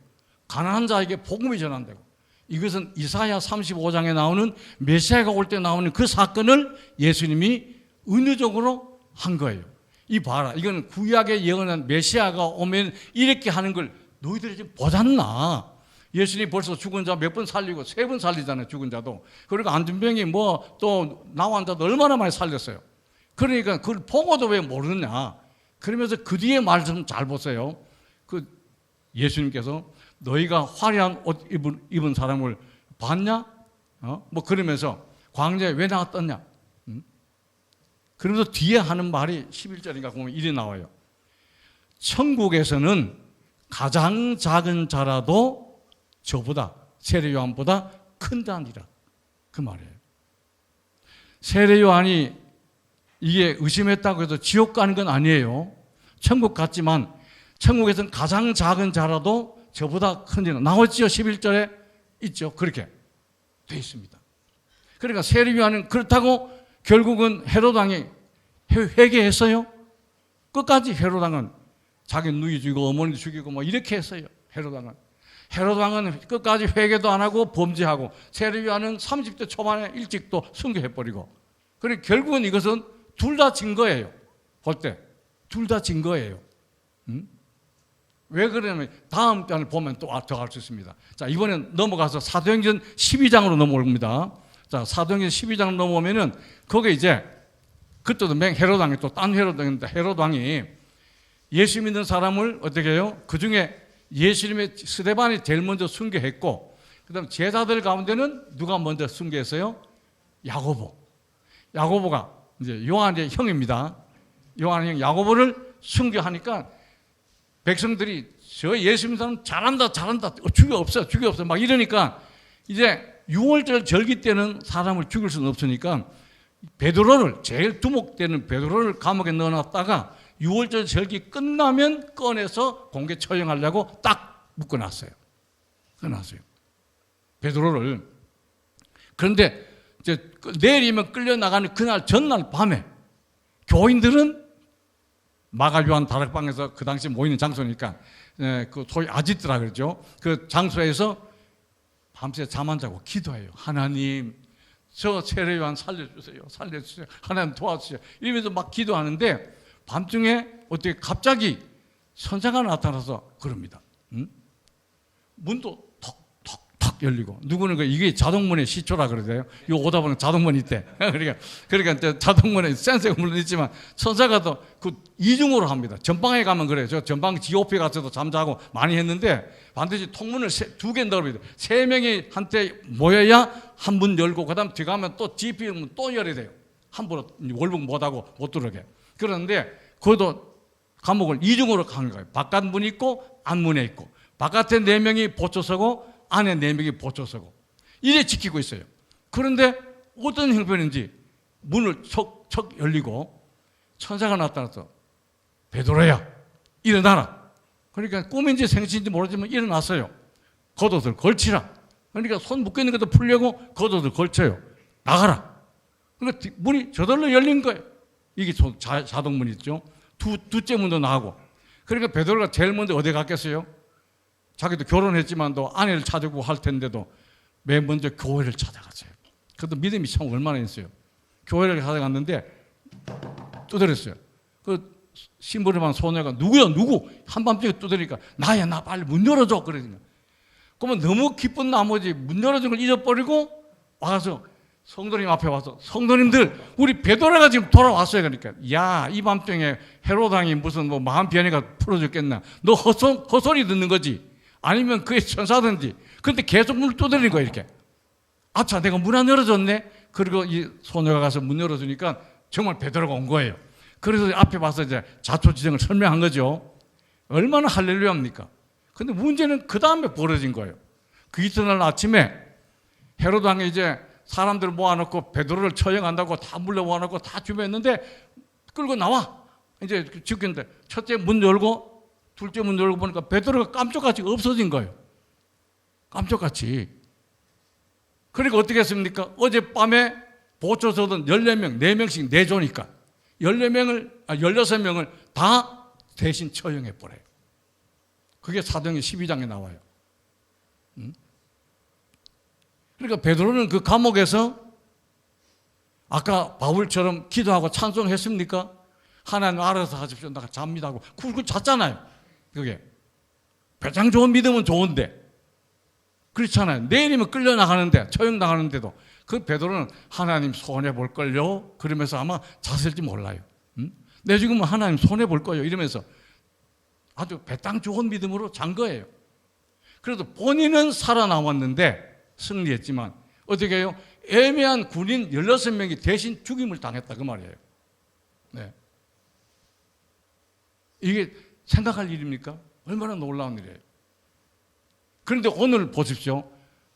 가난한 자에게 복음이 전환되고 이것은 이사야 35장에 나오는 메시아가 올 때 나오는 그 사건을 예수님이 은유적으로 한 거예요. 이 봐라. 이건 구약에 예언한 메시아가 오면 이렇게 하는 걸 너희들이 지금 보잖나. 예수님이 벌써 죽은 자 몇 번 살리고 3번 살리잖아요. 죽은 자도. 그리고 안진병이 뭐 또 나온 자도 얼마나 많이 살렸어요. 그러니까 그걸 보고도 왜 모르느냐. 그러면서 그 뒤에 말씀 잘 보세요. 그 예수님께서 너희가 화려한 옷 입은 사람을 봤냐? 뭐 그러면서 광야에 왜 나왔더냐? 그러면서 뒤에 하는 말이 11절인가 보면 이래 나와요. 천국에서는 가장 작은 자라도 저보다 세례 요한보다 큰다니라. 그 말이에요. 세례 요한이 이게 의심했다고 해서 지옥 가는 건 아니에요. 천국 갔지만 천국에서는 가장 작은 자라도 저보다 큰 자는 나왔죠. 11절에 있죠. 그렇게 돼 있습니다. 그러니까 세례 요한은 그렇다고 결국은 헤롯 왕이 회개했어요. 끝까지 헤롯 왕은 자기 누이 죽이고 어머니 죽이고 뭐 이렇게 했어요. 헤롯 왕은. 헤롯 왕은 끝까지 회개도 안 하고 범죄하고 세례 요한은 30대 초반에 일찍 또 순교해버리고 그리고 결국은 이것은 둘 다 진 거예요. 볼 때. 둘 다 진 거예요. 왜 그러냐면 다음 장을 보면 또 더 알 수 있습니다. 자, 이번엔 넘어가서 사도행전 12장으로 넘어옵니다. 자, 사도행전 12장 넘어오면은 거기에 이제 그때도 헤롯 왕이 또 딴 헤롯 왕인데 헤롯 왕이 예수 믿는 사람을 어떻게 해요? 그 중에 예수님의 스데반이 제일 먼저 순교했고 그다음 제자들 가운데는 누가 먼저 순교했어요? 야고보. 야고보가 이제 요한의 형입니다. 요한의 형 야고보를 순교하니까 백성들이 저 예수 믿는 사람 잘한다. 죽이 없어 막 이러니까 이제 6월절 절기 때는 사람을 죽일 수는 없으니까 베드로를 제일 두목되는 베드로를 감옥에 넣어놨다가 6월절 절기 끝나면 꺼내서 공개 처형하려고 딱 묶어놨어요. 베드로를. 그런데 이제 내일이면 끌려나가는 그날 전날 밤에 교인들은 마가요한 다락방에서 그 당시 모이는 장소니까 그 소위 아지트라 그러죠. 그 장소에서 밤새 잠 안 자고 기도해요. 하나님 저 세례 요한 살려주세요. 하나님 도와주세요. 이러면서 막 기도하는데 밤중에 어떻게 갑자기 선자가 나타나서 그럽니다. 문도 톡톡톡 열리고 누구는 이게 자동문의 시초라 그러대요. 이 오다 보면 자동문이 있대. 그러니까 자동문에 센서가 물론 있지만 천사가 또 그 이중으로 합니다. 전방에 가면 그래요. 저 전방 GOP 가서도 잠자고 많이 했는데 반드시 통문을 두 개 넣어야 돼요. 세 명이 한테 모여야 한 문 열고 그다음 뒤 가면 또 GP는 또 열어야 돼요. 함부로 월북 못하고 못 들어오게. 그런데 그것도 감옥을 이중으로 간 거예요. 바깥 문이 있고 안문에 있고 바깥에 4명이 보초 서고 안에 4명이 보초 서고 이래 지키고 있어요. 그런데 어떤 형편인지 문을 척척 열리고 천사가 나타나서 베드로야 일어나라. 그러니까 꿈인지 생신인지 모르지만 일어났어요. 겉옷을 걸치라. 그러니까 손 묶여있는 것도 풀려고 겉옷을 걸쳐요. 나가라. 그러니까 문이 저절로 열린 거예요. 이게 자동문 있죠. 두째 문도 나가고. 그러니까 베드로가 제일 먼저 어디 갔겠어요? 자기도 결혼했지만도 아내를 찾고 할 텐데도 맨 먼저 교회를 찾아갔어요. 그것도 믿음이 참 얼마나 있어요. 교회를 찾아갔는데 두드렸어요. 그 심부름한 소녀가 누구야 누구? 한밤중에 두드리니까 나야 나 빨리 문 열어줘 그러니까. 그러면 너무 기쁜 나머지 문 열어준 걸 잊어버리고 와서 성도님 앞에 와서 성도님들 우리 베드로가 지금 돌아왔어요. 그러니까 야 이 밤중에 헤로드 왕이 무슨 뭐 마음 변이가 풀어줬겠나. 너 헛소리 듣는 거지. 아니면 그게 천사든지. 근데 계속 문을 두드리는 거예요. 이렇게. 아차 내가 문 안 열어줬네. 그리고 이 소녀가 가서 문 열어주니까 정말 베드로가 온 거예요. 그래서 앞에 와서 이제 자초지정을 설명한 거죠. 얼마나 할렐루야입니까? 근데 문제는 그 다음에 벌어진 거예요. 그 이튿날 아침에 헤로드 왕이 이제 사람들을 모아놓고 베드로를 처형한다고 다 물려 모아놓고 다 준비했는데 끌고 나와. 이제 지켰는데 첫째 문 열고 둘째 문 열고 보니까 베드로가 깜짝같이 없어진 거예요. 깜짝같이. 그러니까 어떻게 했습니까? 어젯밤에 보초 서던 14명, 4명씩 내조니까 16명을 다 대신 처형해버려요. 그게 사도행전 12장에 나와요. 그러니까 베드로는 그 감옥에서 아까 바울처럼 기도하고 찬송했습니까? 하나님 알아서 하십시오. 나 잡니다 하고 쿨쿨 잤잖아요. 그게 가장 좋은 믿음은 좋은데 그렇잖아요. 내일이면 끌려나가는데 처형당하는데도 그 베드로는 하나님 손해볼 걸요 그러면서 아마 잤을지 몰라요. 내 지금은 하나님 손해볼 거예요 이러면서 아주 배땅 좋은 믿음으로 잔 거예요. 그래도 본인은 살아남았는데 승리했지만 어떻게 해요? 애매한 군인 16명이 대신 죽임을 당했다 그 말이에요. 네. 이게 생각할 일입니까? 얼마나 놀라운 일이에요. 그런데 오늘 보십시오.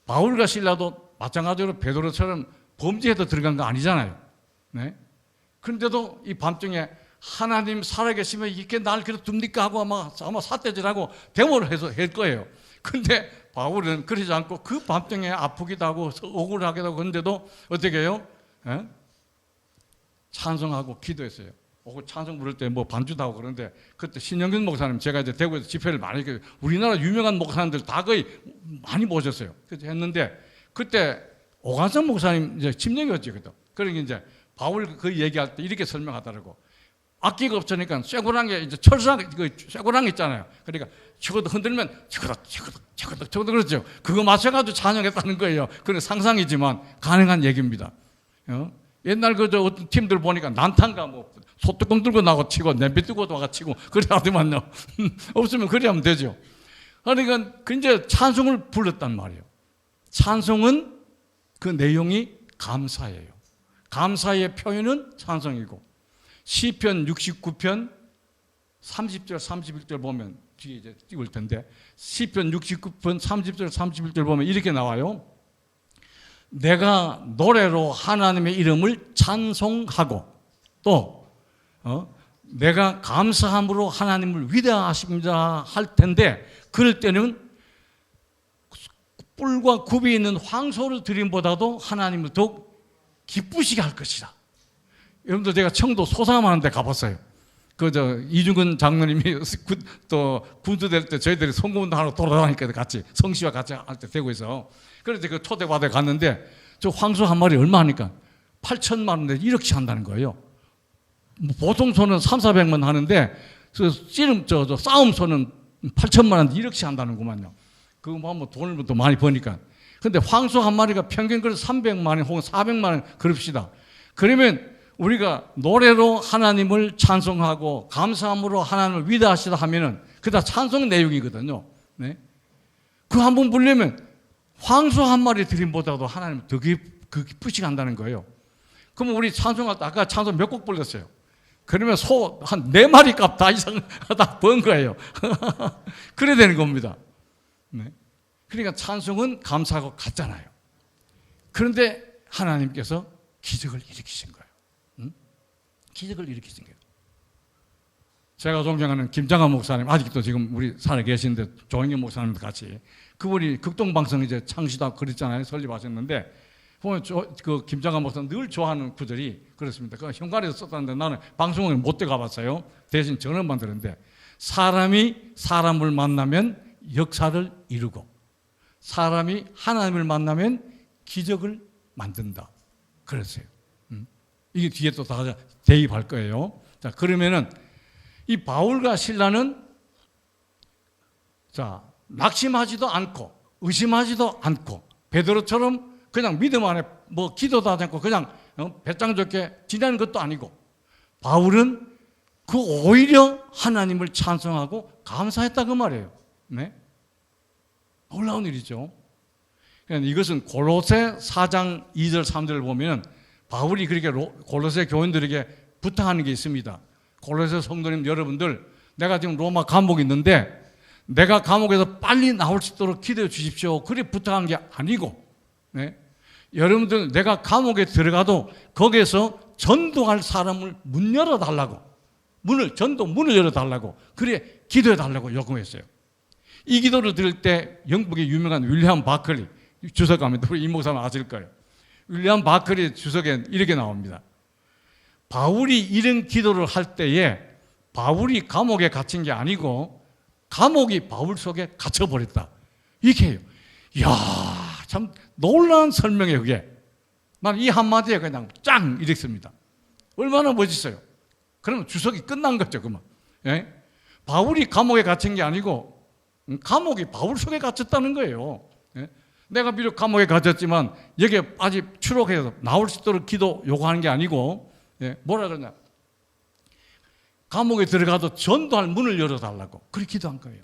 바울과 실라도 마찬가지로 베드로처럼 범죄에도 들어간 거 아니잖아요. 네? 그런데도 이 밤중에 하나님 살아계시면 이렇게 날 그래 둡니까 하고 아마 삿대질하고 데모를 해서 할 거예요. 근데 바울은 그러지 않고 그 밤중에 아프기도 하고 억울하기도 하고 그런데도 어떻게 해요? 예? 찬송하고 기도했어요. 찬송 부를 때 뭐 반주도 하고 그런데 그때 신영균 목사님 제가 이제 대구에서 집회를 많이 했어요. 우리나라 유명한 목사님들 다 거의 많이 모셨어요. 그래서 했는데 그때 오관성 목사님 이제 침례였죠. 그러니까 이제 바울 그 얘기할 때 이렇게 설명하더라고. 악기가 없으니까 쇠고랑 게 이제 철사랑 그 쇠고랑 있잖아요. 그러니까 저것도 흔들면 저것도 그렇죠. 그거 맞춰가지고 찬양했다는 거예요. 그건 상상이지만 가능한 얘기입니다. 옛날 그저 어떤 팀들 보니까 난탄가 뭐 소뚜껑 들고 나가 치고 냄비 뜨고 나가 치고 그래 하더만요. 없으면 그래 하면 되죠. 그러니까 이제 찬송을 불렀단 말이에요. 찬송은 그 내용이 감사예요. 감사의 표현은 찬송이고 시편 69편 30절 31절 보면 뒤에 이제 띄울 텐데 시편 69편 30절 31절 보면 이렇게 나와요. 내가 노래로 하나님의 이름을 찬송하고 또 내가 감사함으로 하나님을 위대하십니다 할 텐데 그럴 때는 뿔과 굽이 있는 황소를 드림보다도 하나님을 더욱 기쁘시게 할 것이다. 여러분들 제가 청도 소상하는 데 가봤어요. 이중근 장로님이 또 군수 될 때 저희들이 선거운동하러 돌아다니까 같이 성씨와 같이 할 때 대구에서 그래서 그 초대받아 갔는데 저 황소 한 마리 얼마 하니까 8천만 원에 1억씩 한다는 거예요. 보통 소는 3,400만 하는데 저 싸움 소는 8천만 원 1억씩 한다는구만요. 그거 뭐 돈을 또 많이 버니까 근데 황소 한 마리가 평균 그래서 300만 원 혹은 400만 원 그럽시다. 그러면 우리가 노래로 하나님을 찬송하고 감사함으로 하나님을 위대하시다 하면은 그다 찬송 내용이거든요. 네? 그 한 번 부르려면 황소 한 마리 드림보다도 하나님 더 기쁘시 간다는 거예요. 그러면 우리 찬송할 때 아까 찬송 몇 곡 불렀어요. 그러면 소 한 4마리 값 다 이상 다 번 거예요. 그래야 되는 겁니다. 네? 그러니까 찬송은 감사하고 같잖아요. 그런데 하나님께서 기적을 일으키신 거예요. 응? 기적을 일으키신 거예요. 제가 존경하는 김장한 목사님, 아직도 지금 우리 살아 계신데 조영기 목사님도 같이 그분이 극동방송 이제 창시도 그랬잖아요. 설립하셨는데 보면 그 김장한 목사님 늘 좋아하는 구절이 그렇습니다. 그 현관에서 썼다는데 나는 방송을 못 들어가봤어요. 대신 전원만 들었는데 사람이 사람을 만나면 역사를 이루고 사람이 하나님을 만나면 기적을 만든다. 그랬어요. 이게 뒤에 또 다 대입할 거예요. 자, 그러면은 이 바울과 실라는 자, 낙심하지도 않고 의심하지도 않고 베드로처럼 그냥 믿음 안에 뭐 기도도 하지 않고 그냥 배짱 좋게 지내는 것도 아니고 바울은 그 오히려 하나님을 찬송하고 감사했다 그 말이에요. 네? 놀라운 일이죠. 그러니까 이것은 골로새 4장 2절 3절을 보면 바울이 그렇게 골로새 교인들에게 부탁하는 게 있습니다. 골로새 성도님 여러분들, 내가 지금 로마 감옥에 있는데 내가 감옥에서 빨리 나올 수 있도록 기도해 주십시오. 그래 부탁한 게 아니고, 네? 여러분들 내가 감옥에 들어가도 거기에서 전도할 사람을 문 열어달라고, 문을 열어달라고, 그래 기도해 달라고 요청했어요. 이 기도를 들을 때 영국의 유명한 윌리엄 바클리 주석가입니다. 우리 이 목사는 아실 거예요. 윌리엄 바클리 주석에 이렇게 나옵니다. 바울이 이런 기도를 할 때에 바울이 감옥에 갇힌 게 아니고 감옥이 바울 속에 갇혀버렸다. 이렇게 해요. 이야, 참 놀라운 설명이에요, 그게. 난 이 한마디에 그냥 짱! 이랬습니다. 얼마나 멋있어요. 그러면 주석이 끝난 거죠, 그만. 예? 바울이 감옥에 갇힌 게 아니고 감옥이 바울 속에 갇혔다는 거예요. 예? 내가 비록 감옥에 갇혔지만 여기에 아직 추록해서 나올 수 있도록 기도 요구하는 게 아니고, 예? 뭐라 그러냐. 감옥에 들어가도 전도할 문을 열어달라고 그렇게 기도한 거예요.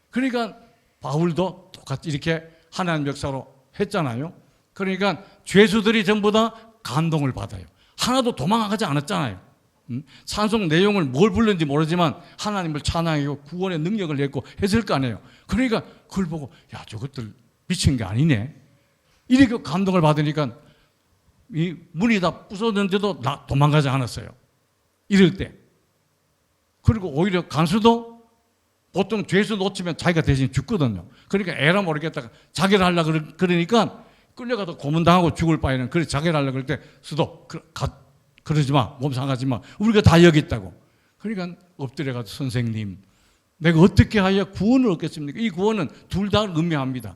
그러니까 바울도 똑같이 이렇게 하나님 역사로 했잖아요. 그러니까 죄수들이 전부 다 감동을 받아요. 하나도 도망가지 않았잖아요. 찬송 내용을 뭘 불렀는지 모르지만 하나님을 찬양하고 구원의 능력을 냈고 했을 거 아니에요. 그러니까 그걸 보고 야, 저것들 미친 게 아니네. 이렇게 감동을 받으니까 이 문이 다 부서졌는데도 도망가지 않았어요. 이럴 때. 그리고 오히려 간수도 보통 죄수 놓치면 자기가 대신 죽거든요. 그러니까 에라 모르겠다가 자결 하려고 그러니까 끌려가도 고문당하고 죽을 바에는 그래 자결 하려고 그럴 때 수도 그러지 마. 몸 상하지 마. 우리가 다 여기 있다고. 그러니까 엎드려가지고 선생님 내가 어떻게 하여 구원을 얻겠습니까? 이 구원은 둘 다 의미합니다.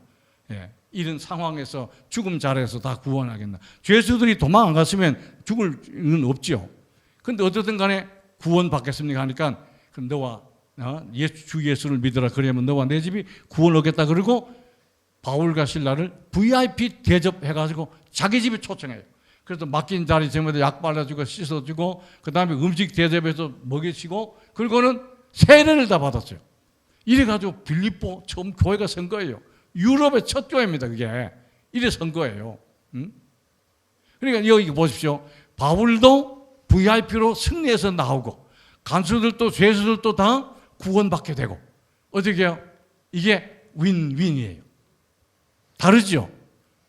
예. 이런 상황에서 죽음 자리에서 다 구원하겠나. 죄수들이 도망 안 갔으면 죽을 일은 없지요. 그런데 어쨌든 간에 구원 받겠습니까 하니까 그럼 너와 주 예수를 믿어라. 그러면 너와 내 집이 구원 얻겠다. 그러고 바울과 실라를 VIP 대접해가지고 자기 집에 초청해요. 그래서 맡긴 자리 전부 약 발라주고 씻어주고 그 다음에 음식 대접해서 먹이시고 그리고는 세례를 다 받았어요. 이래가지고 빌립보 처음 교회가 선 거예요. 유럽의 첫 교회입니다. 그게. 이래 선 거예요. 그러니까 여기 보십시오. 바울도 VIP로 승리해서 나오고 간수들도 죄수들도 다 구원받게 되고 어떻게 해요? 이게 윈윈이에요. 다르죠?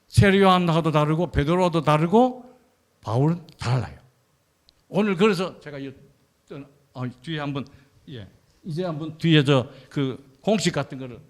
세례요한하고도 다르고 베드로와도 다르고 바울은 달라요. 오늘 그래서 제가 뒤에 한번 이제 한번 뒤에 그 공식 같은 거를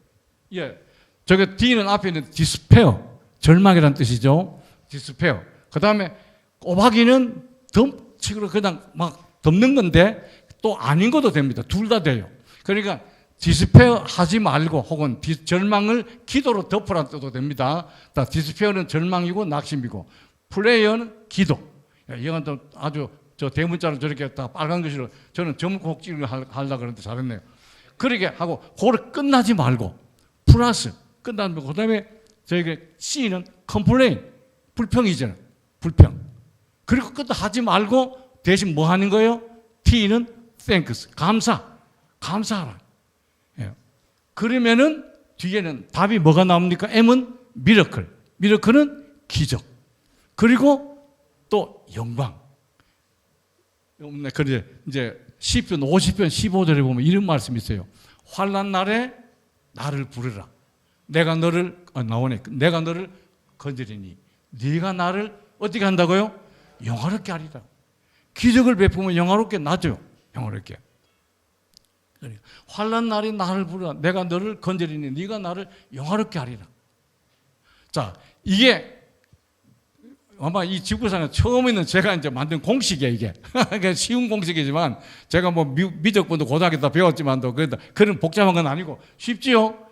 저게 D는 앞에 있는 디스페어 절망이라는 뜻이죠. 디스페어. 그 다음에 꼬박이는 덤치고 그냥 막 덮는 건데 또 아닌 것도 됩니다. 둘 다 돼요. 그러니까 디스페어 하지 말고 혹은 절망을 기도로 덮으라는 뜻도 됩니다. 디스페어는 절망이고 낙심이고 플레이어는 기도. 이건 아주 저 대문자로 저렇게 다 빨간 글씨로 저는 점콕찍을 하려고 그러는데 잘했네요. 그렇게 하고 그걸 끝나지 말고 플러스 끝나면 그 다음에 저희가 C는 complain, 불평이잖아요. 불평. 그리고 그것도 하지 말고 대신 뭐 하는 거예요? T는 thanks, 감사하라. 예. 그러면은 뒤에는 답이 뭐가 나옵니까? M은 미러클은 기적. 그리고 또 영광. 그런데 이제 시편 50편 15절에 보면 이런 말씀이 있어요. 환난 날에 나를 부르라. 내가 너를 건드리니 네가 나를 어떻게 한다고요? 영화롭게 하리라. 기적을 베푸면 영화롭게 나죠. 영화롭게. 환난 날에 나를 부르라. 내가 너를 건드리니 네가 나를 영화롭게 하리라. 자, 이게 아마 이 지구상에 처음에는 제가 이제 만든 공식이에요, 이게. 그러니까 쉬운 공식이지만 제가 뭐 미적분도 고등학교 때 배웠지만도 그런 복잡한 건 아니고 쉽지요?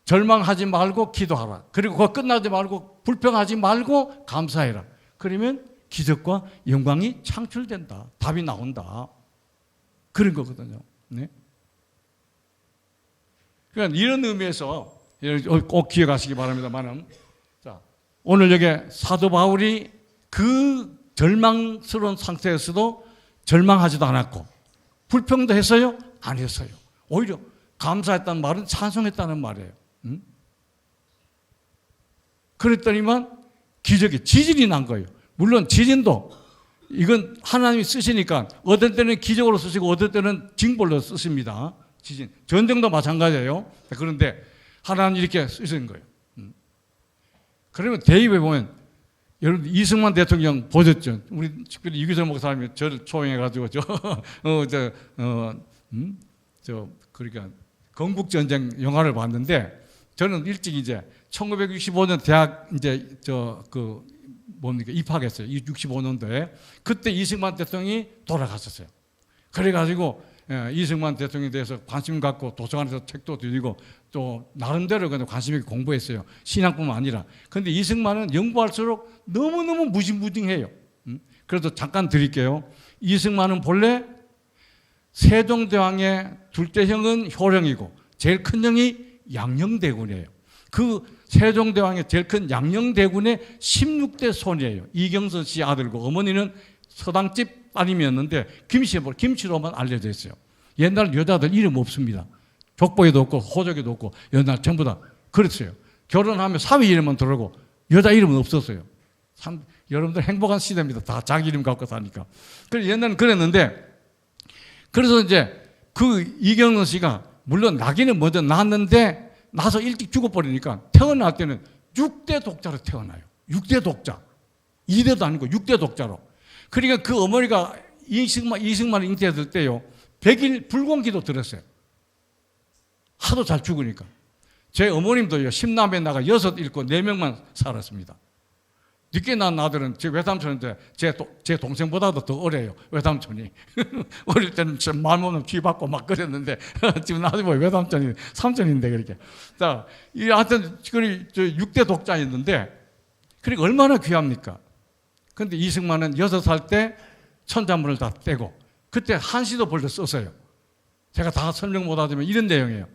절망하지 말고 기도하라. 그리고 그거 끝나지 말고 불평하지 말고 감사해라. 그러면 기적과 영광이 창출된다. 답이 나온다. 그런 거거든요. 네? 그러니까 이런 의미에서 꼭 기억하시기 바랍니다만은 자, 오늘 여기 사도 바울이 그 절망스러운 상태에서도 절망하지도 않았고 불평도 했어요? 안 했어요. 오히려 감사했다는 말은 찬송했다는 말이에요. 그랬더니만 기적이 지진이 난 거예요. 물론 지진도 이건 하나님이 쓰시니까 어떤 때는 기적으로 쓰시고 어떤 때는 징벌로 쓰십니다. 지진. 전쟁도 마찬가지예요. 그런데 하나님 이렇게 쓰시는 거예요. 그러면 대입에 보면 여러분 이승만 대통령 보셨죠? 우리 특별히 이규선 목사님이 저를 초청해가지고 그러니까 건국전쟁 영화를 봤는데 저는 일찍 이제 1965년 대학 이제 입학했어요. 65년도에 그때 이승만 대통령이 돌아갔었어요. 그래가지고 이승만 대통령에 대해서 관심 갖고 도서관에서 책도 드리고 또 나름대로 관심 있게 공부했어요. 신앙뿐만 아니라. 그런데 이승만은 연구할수록 너무너무 무진무진해요. 그래서 잠깐 드릴게요. 이승만은 본래 세종대왕의 둘째 형은 효령이고 제일 큰 형이 양녕대군이에요. 그 세종대왕의 제일 큰 양녕대군의 16대 손이에요. 이경선 씨 아들고 어머니는 서당집 따님이었는데 김씨로만 알려져 있어요. 옛날 여자들 이름 없습니다. 족보에도 없고 호적에도 없고 옛날 전부 다 그랬어요. 결혼하면 사위 이름만 들어오고 여자 이름은 없었어요. 참 여러분들 행복한 시대입니다. 다 자기 이름 갖고 사니까. 그래서 옛날엔 그랬는데 그래서 이제 그 이경선 씨가 물론 나기는 먼저 낳았는데 나서 일찍 죽어버리니까 태어날 때는 6대 독자로 태어나요. 6대 독자. 2대도 아니고 6대 독자로. 그러니까 그 어머니가 이승만을 잉태했을 때요. 100일 불공기도 들었어요. 하도 잘 죽으니까. 제 어머님도요. 10남에 나가 6 잃고 4명만 살았습니다. 늦게 낳은 아들은 제 외삼촌인데 제 동생보다도 더 어려요. 외삼촌이. 어릴 때는 말 못하면 귀 받고 막 그랬는데 지금 나중에 보면 외삼촌이 삼촌인데 그렇게. 자, 하여튼 6대 독자였는데 그러니까 얼마나 귀합니까? 그런데 이승만은 6살 때 천자문을 다 떼고 그때 한시도 벌써 썼어요. 제가 다 설명 못하지만 이런 내용이에요.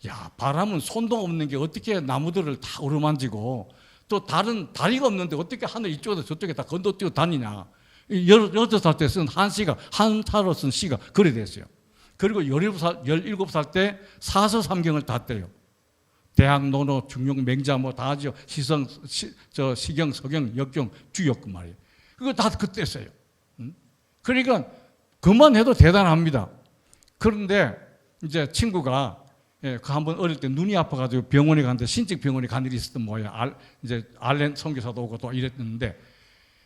야, 바람은 손도 없는 게 어떻게 나무들을 다 어루만지고 또 다리가 없는데 어떻게 하늘 이쪽에서 저쪽에 다 건너뛰어 다니냐. 6살 때 쓴 한시가, 한타로 쓴 시가 그래 됐어요. 그리고 17살 때 사서삼경을 다 떼요. 대학, 논어, 중용, 맹자 뭐 다 하죠. 시경, 서경, 역경, 주역 말이에요. 그거 다 그때 써요. 그러니까 그만해도 대단합니다. 그런데 이제 친구가 그 한번 어릴 때 눈이 아파가지고 병원에 갔는데 신직 병원에 간 일이 있었던 뭐야. 이제 알렌 선교사도 오고 또 이랬는데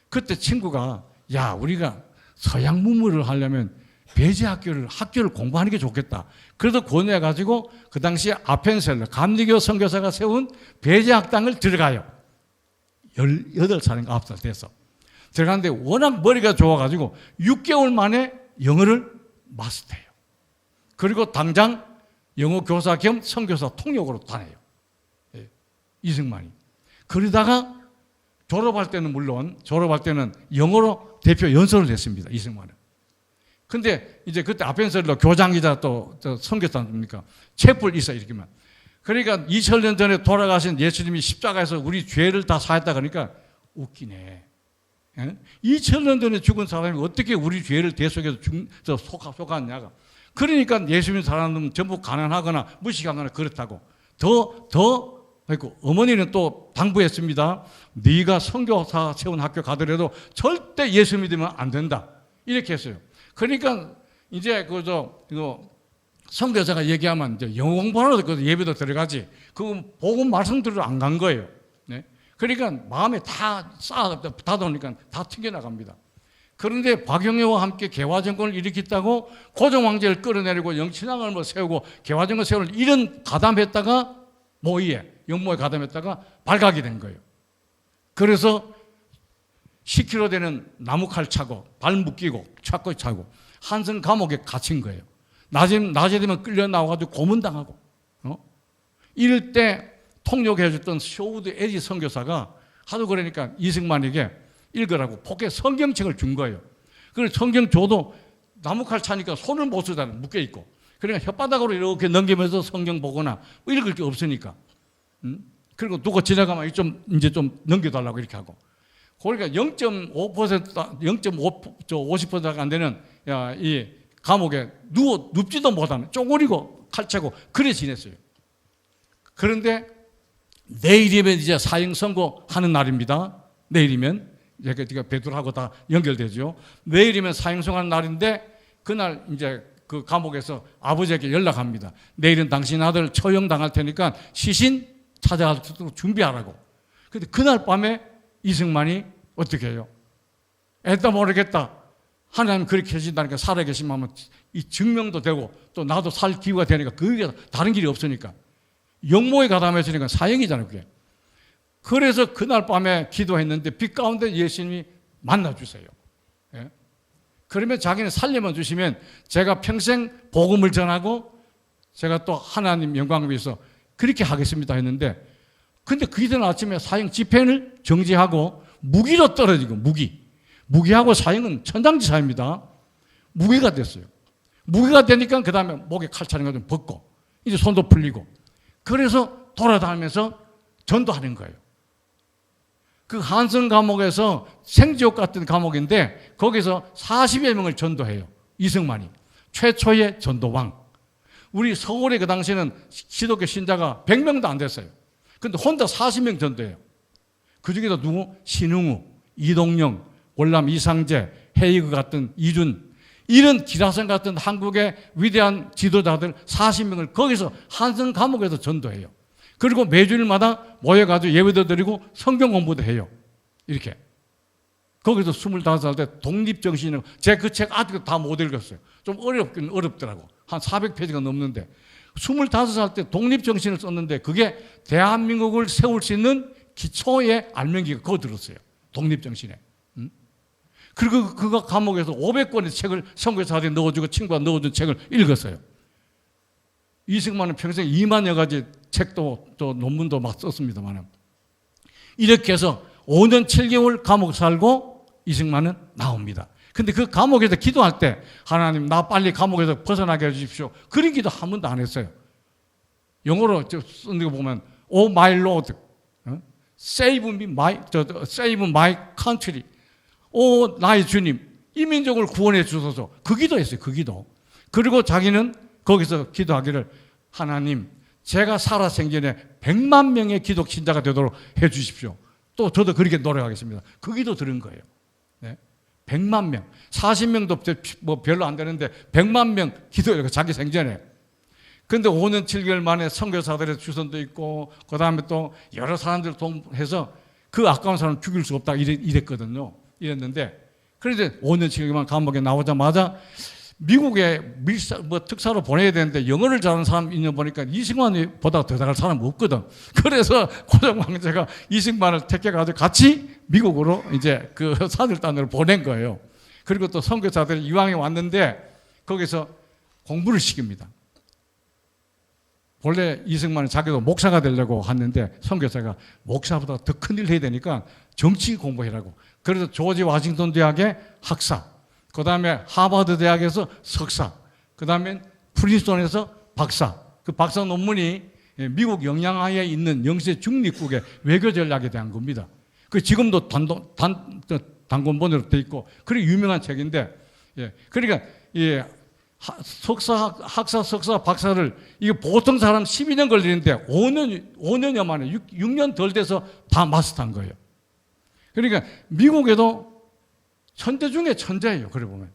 그때 친구가 야 우리가 서양 문물을 하려면 배제 학교를 공부하는 게 좋겠다. 그래서 권해가지고 그 당시에 아펜셀러 감리교 선교사가 세운 배제 학당을 들어가요. 18살인가 9살 돼서 들어갔는데 워낙 머리가 좋아가지고 6개월 만에 영어를 마스터해요. 그리고 당장 영어 교사 겸 선교사 통역으로 다녀요. 예, 이승만이. 그러다가 졸업할 때는 영어로 대표 연설을 했습니다. 이승만은. 근데 이제 그때 아펜셀러 교장이자 또 선교사입니까? 채플 이사 이렇게만. 그러니까 2000년 전에 돌아가신 예수님이 십자가에서 우리 죄를 다 사했다 그러니까 웃기네. 2000년 전에 죽은 사람이 어떻게 우리 죄를 대속해서 속았냐가. 그러니까 예수님 사람은 전부 가난하거나 무식하거나 그렇다고. 그리고 어머니는 또 당부했습니다. 네가 선교사 세운 학교 가더라도 절대 예수 믿으면 안 된다. 이렇게 했어요. 그러니까 이제 이거 선교사가 얘기하면 이제 영어 공부하러 예배도 들어가지. 그거 복음 말씀 들으러 안 간 거예요. 네? 그러니까 마음에 다 닫아놓으니까 다 튕겨나갑니다. 그런데 박영애와 함께 개화정권을 일으켰다고 고종황제를 끌어내리고 영친왕을 세우고 개화정권 세우는 이런 가담했다가 모의에 영모에 가담했다가 발각이 된 거예요. 그래서 10kg 되는 나무칼 차고 발 묶이고 차고 차고 한성 감옥에 갇힌 거예요. 낮에 되면 끌려 나와가지고 고문당하고. 이럴 때 통역해줬던 쇼우드 에지 선교사가 하도 그러니까 이승만에게 읽으라고 폭에 성경책을 준 거예요. 그래서 성경 줘도 나무칼 차니까 손을 못 쓰잖아요. 묶여있고. 그러니까 혓바닥으로 이렇게 넘기면서 성경 보거나 읽을 게 없으니까. 그리고 누가 지나가면 이제 좀 넘겨달라고 이렇게 하고. 그러니까 50%가 안 되는 이 감옥에 눕지도 못하는 쪼그리고 칼차고 그래 지냈어요. 그런데 내일이면 이제 사형 선고하는 날입니다. 내일이면 제가 베드로하고 다 연결되죠. 내일이면 사형 선고하는 날인데 그날 이제 그 감옥에서 아버지에게 연락합니다. 내일은 당신 아들 처형 당할 테니까 시신 찾아갈 수 있도록 준비하라고. 근데 그날 밤에 이승만이 어떻게 해요? 애다 모르겠다. 하나님 그렇게 해주신다니까 살아계시면 하면 이 증명도 되고 또 나도 살 기회가 되니까 그게 다른 길이 없으니까 영모에 가담했으니까 사형이잖아요. 그게. 그래서 그날 밤에 기도했는데 빛 가운데 예수님이 만나주세요. 예? 그러면 자기는 살려만 주시면 제가 평생 복음을 전하고 제가 또 하나님 영광을 위해서 그렇게 하겠습니다 했는데 근데 그 이전 아침에 사형 집행을 정지하고 무기로 떨어지고 무기하고 사형은 천장지사입니다. 무기가 됐어요. 무기가 되니까 그 다음에 목에 칼 차는 거 좀 벗고 이제 손도 풀리고 그래서 돌아다니면서 전도하는 거예요. 그 한성 감옥에서 생지옥 같은 감옥인데 거기서 40여 명을 전도해요. 이승만이. 최초의 전도왕. 우리 서울에 그 당시에는 기독교 신자가 100명도 안 됐어요. 근데 혼자 40명 전도해요. 그 중에서 누구? 신흥우, 이동영, 월남 이상재, 헤이그 같은 이준 이런 기라성 같은 한국의 위대한 지도자들 40명을 거기서 한성 감옥에서 전도해요. 그리고 매주일마다 모여가지고 예배도 드리고 성경 공부도 해요. 이렇게. 거기서 25살 때 독립정신을 제 그 책 아직도 다 못 읽었어요. 좀 어렵긴 어렵더라고. 한 400페이지가 넘는데 25살 때 독립정신을 썼는데 그게 대한민국을 세울 수 있는 기초의 알맹이가 그거 들었어요. 독립정신에. 그리고 그거 감옥에서 500권의 책을 선교사한테 넣어주고 친구가 넣어준 책을 읽었어요. 이승만은 평생 2만여 가지 책도 또 논문도 막 썼습니다만 이렇게 해서 5년 7개월 감옥 살고 이승만은 나옵니다. 근데 그 감옥에서 기도할 때 하나님 나 빨리 감옥에서 벗어나게 해주십시오. 그런 기도 한 번도 안 했어요. 영어로 쓴 거 보면 Oh my Lord, save my country. 오 나의 주님 이 민족을 구원해 주소서. 그 기도했어요. 그 기도. 그리고 자기는 거기서 기도하기를 하나님 제가 살아생전에 100만 명의 기독 신자가 되도록 해 주십시오. 또 저도 그렇게 노력하겠습니다. 그 기도 들은 거예요. 네? 100만 명. 40명도 뭐 별로 안 되는데 100만 명 기도해요. 자기 생전에. 그런데 5년 7개월 만에 선교사들의 주선도 있고 그 다음에 또 여러 사람들 동해서 그 아까운 사람 죽일 수 없다 이랬거든요. 이랬는데 그런데 5년 7개월만 감옥에 나오자마자 미국에 특사로 보내야 되는데 영어를 잘하는 사람 있는 보니까 이승만보다 더 잘할 사람 없거든. 그래서 고종황제가 이승만을 택해가지고 같이 미국으로 이제 그 사절단으로 보낸 거예요. 그리고 또 선교사들이 이왕에 왔는데 거기서 공부를 시킵니다. 본래 이승만은 자기도 목사가 되려고 했는데 선교사가 목사보다 더 큰일 해야 되니까 정치 공부해라고. 그래서 조지 워싱턴 대학의 학사, 그 다음에 하버드 대학에서 석사, 그 다음에 프린스턴에서 박사. 그 박사 논문이 미국 영향하에 있는 영세 중립국의 외교 전략에 대한 겁니다. 그 지금도 단권본으로 돼 있고 그리 유명한 책인데, 그러니까 학사, 석사, 박사를 이게 보통 사람 12년 걸리는데 5년여 만에 6년 덜 돼서 다 마스터한 거예요. 그러니까 미국에도 천재 중에 천재예요. 그래 보면.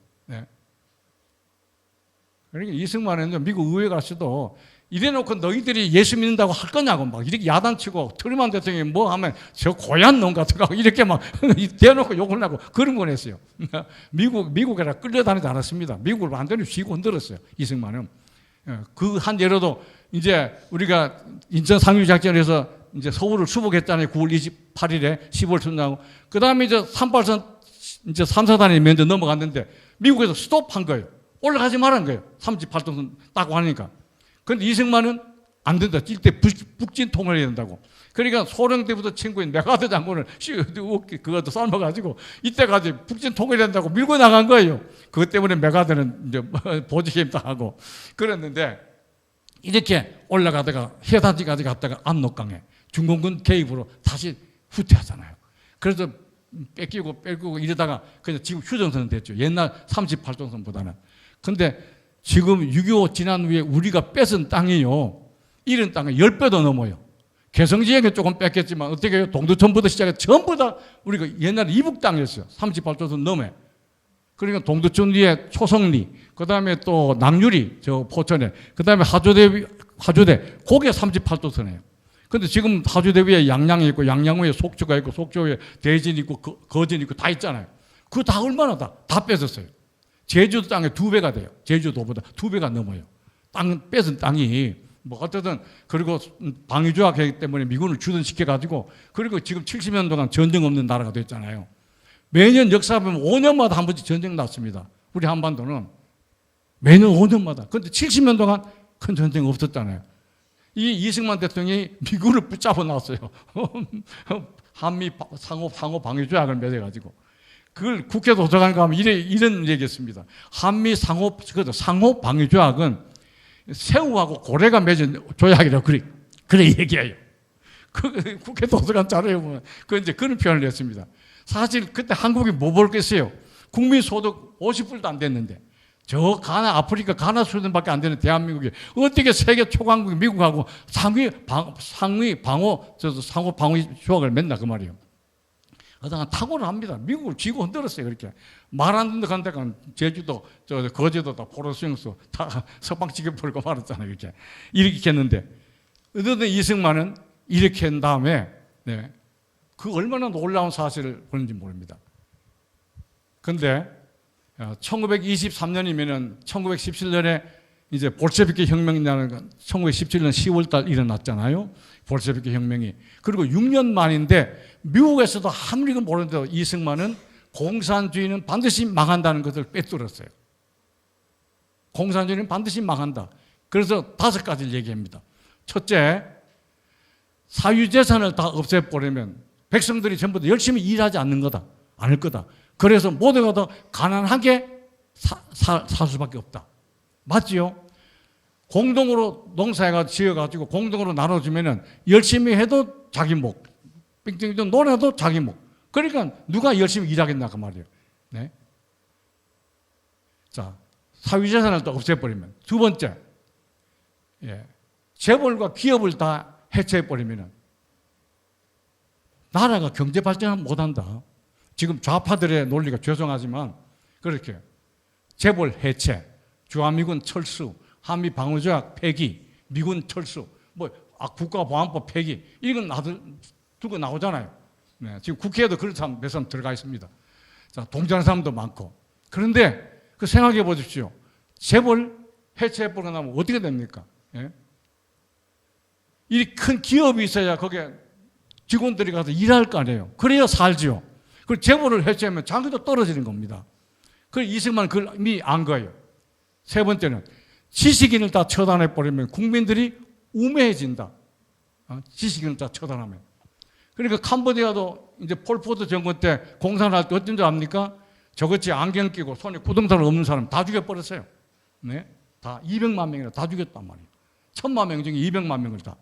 그러니까 이승만은 미국 의회 가서도 이래놓고 너희들이 예수 믿는다고 할 거냐고 막 이렇게 야단치고 트루먼 대통령이 뭐 하면 저 고얀 놈 같은 거 이렇게 막 대놓고 욕을 하고 그런 걸 했어요. 미국에라 끌려다니지 않았습니다. 미국을 완전히 쥐고 흔들었어요. 이승만은. 그 한 예로도 이제 우리가 인천 상륙작전에서 이제 서울을 수복했잖아요. 9월 28일에 10월 첫날하고 그 다음에 이제 38선 이제 3사단이 먼저 넘어갔는데 미국에서 스톱한 거예요. 올라가지 말라는 거예요. 38도선 딱 하니까. 그런데 이승만은 안 된다. 일대 북진 통일해야 된다고. 그러니까 소령 때부터 친구인 메가드 장군을 그것도 삶아가지고 이때까지 북진 통일해야 된다고 밀고 나간 거예요. 그것 때문에 메가드는 이제 보직해임 당하고 그랬는데 이렇게 올라가다가 해단지까지 갔다가 압록강에 중공군 개입으로 다시 후퇴하잖아요. 그래서 뺏기고 이러다가 그냥 지금 휴전선은 됐죠. 옛날 38도선보다는. 근데 지금 6.25 지난 후에 우리가 뺏은 땅이요. 이런 땅은 10배도 넘어요. 개성지역에 조금 뺏겼지만 어떻게 해요? 동두천부터 시작해 전부 다 우리가 옛날에 이북 땅이었어요. 38도선 넘에. 그러니까 동두천 위에 초성리, 그 다음에 또 낭유리, 저 포천에, 그 다음에 하조대, 거기에 38도선이에요. 근데 지금 하조대 위에 양양이 있고, 양양 위에 속초가 있고, 속초 위에 대진 있고, 거진 있고, 다 있잖아요. 그거 다 얼마나 다 뺏었어요. 제주도 땅에 2배가 돼요. 제주도보다 2배가 넘어요. 뺏은 땅이. 뭐 어쨌든 그리고 방위조약 하기 때문에 미군을 주둔시켜가지고 그리고 지금 70년 동안 전쟁 없는 나라가 됐잖아요. 매년 역사 보면 5년마다 한 번씩 전쟁 났습니다. 우리 한반도는 매년 5년마다. 그런데 70년 동안 큰 전쟁 없었잖아요. 이 이승만 대통령이 미군을 붙잡아 놨어요. 한미 상호 방위조약을 맺어가지고. 그걸 국회 도서관 가면 이런 얘기했습니다. 한미 상호 방위조약은 새우하고 고래가 맺은 조약이라고 그래 얘기해요. 그 국회 도서관 자료에 보면 이제 그런 표현을 했습니다. 사실 그때 한국이 뭐 벌겠어요? 국민 소득 50불도 안 됐는데 저 아프리카 가나 수준밖에 안 되는 대한민국이 어떻게 세계 초강국 미국하고 상호 방위 조약을 맺나 그 말이에요. 그다가 탁월을 합니다. 미국을 쥐고 흔들었어요. 그렇게 말 안 듣는 데가 제주도, 거제도 다 포로수용소 다 석방지게 버리고 말았잖아요. 이렇게 했는데 어쨌든 이승만은 이렇게 한 다음에 그 얼마나 놀라운 사실을 보는지 모릅니다. 그런데 1923년이면은 1917년에 이제 볼셰비키 혁명이 나는 건 1917년 10월달 일어났잖아요. 볼셰비키 혁명이. 그리고 6년 만인데 미국에서도 아무리도 모르는데도 이승만은 공산주의는 반드시 망한다는 것을 빼뚫었어요. 공산주의는 반드시 망한다. 그래서 5가지를 얘기합니다. 첫째, 사유재산을 다 없애버리면 백성들이 전부 다 열심히 일하지 않을 거다. 그래서 모두가 더 가난하게 살 수밖에 없다. 맞지요? 공동으로 농사해가 지어가지고 공동으로 나눠주면은 열심히 해도 자기 목, 빙빙 놀아도 자기 목. 그러니까 누가 열심히 일하겠나 그 말이에요. 네. 자, 사유재산을 또 없애버리면. 두 번째, 재벌과 기업을 다 해체해버리면은 나라가 경제 발전을 못한다. 지금 좌파들의 논리가 죄송하지만 그렇게 재벌 해체, 주한미군 철수, 한미 방위조약 폐기, 미군 철수, 국가보안법 폐기 이건 두고 나오잖아요. 네, 지금 국회에도 그런 사람 몇 사람 들어가 있습니다. 자, 동조하는 사람도 많고. 그런데 그 생각해 보십시오. 재벌 해체해버리고 나면 어떻게 됩니까? 이 큰 기업이 있어야 거기에 직원들이 가서 일할 거 아니에요. 그래야 살지요. 그리고 재벌을 해체하면 장기도 떨어지는 겁니다. 그래서 이승만은 그걸 이미 안 거예요. 세 번째는 지식인을 다 처단해버리면 국민들이 우매해진다. 지식인을 다 처단하면. 그러니까 캄보디아도 이제 폴포트 정권 때 공산을 할 때 어떤 줄 압니까? 저같이 안경 끼고 손에 구동살 없는 사람 다 죽여버렸어요. 네? 다 200만 명이나 다 죽였단 말이에요. 1000만 명 중에 200만 명을 다.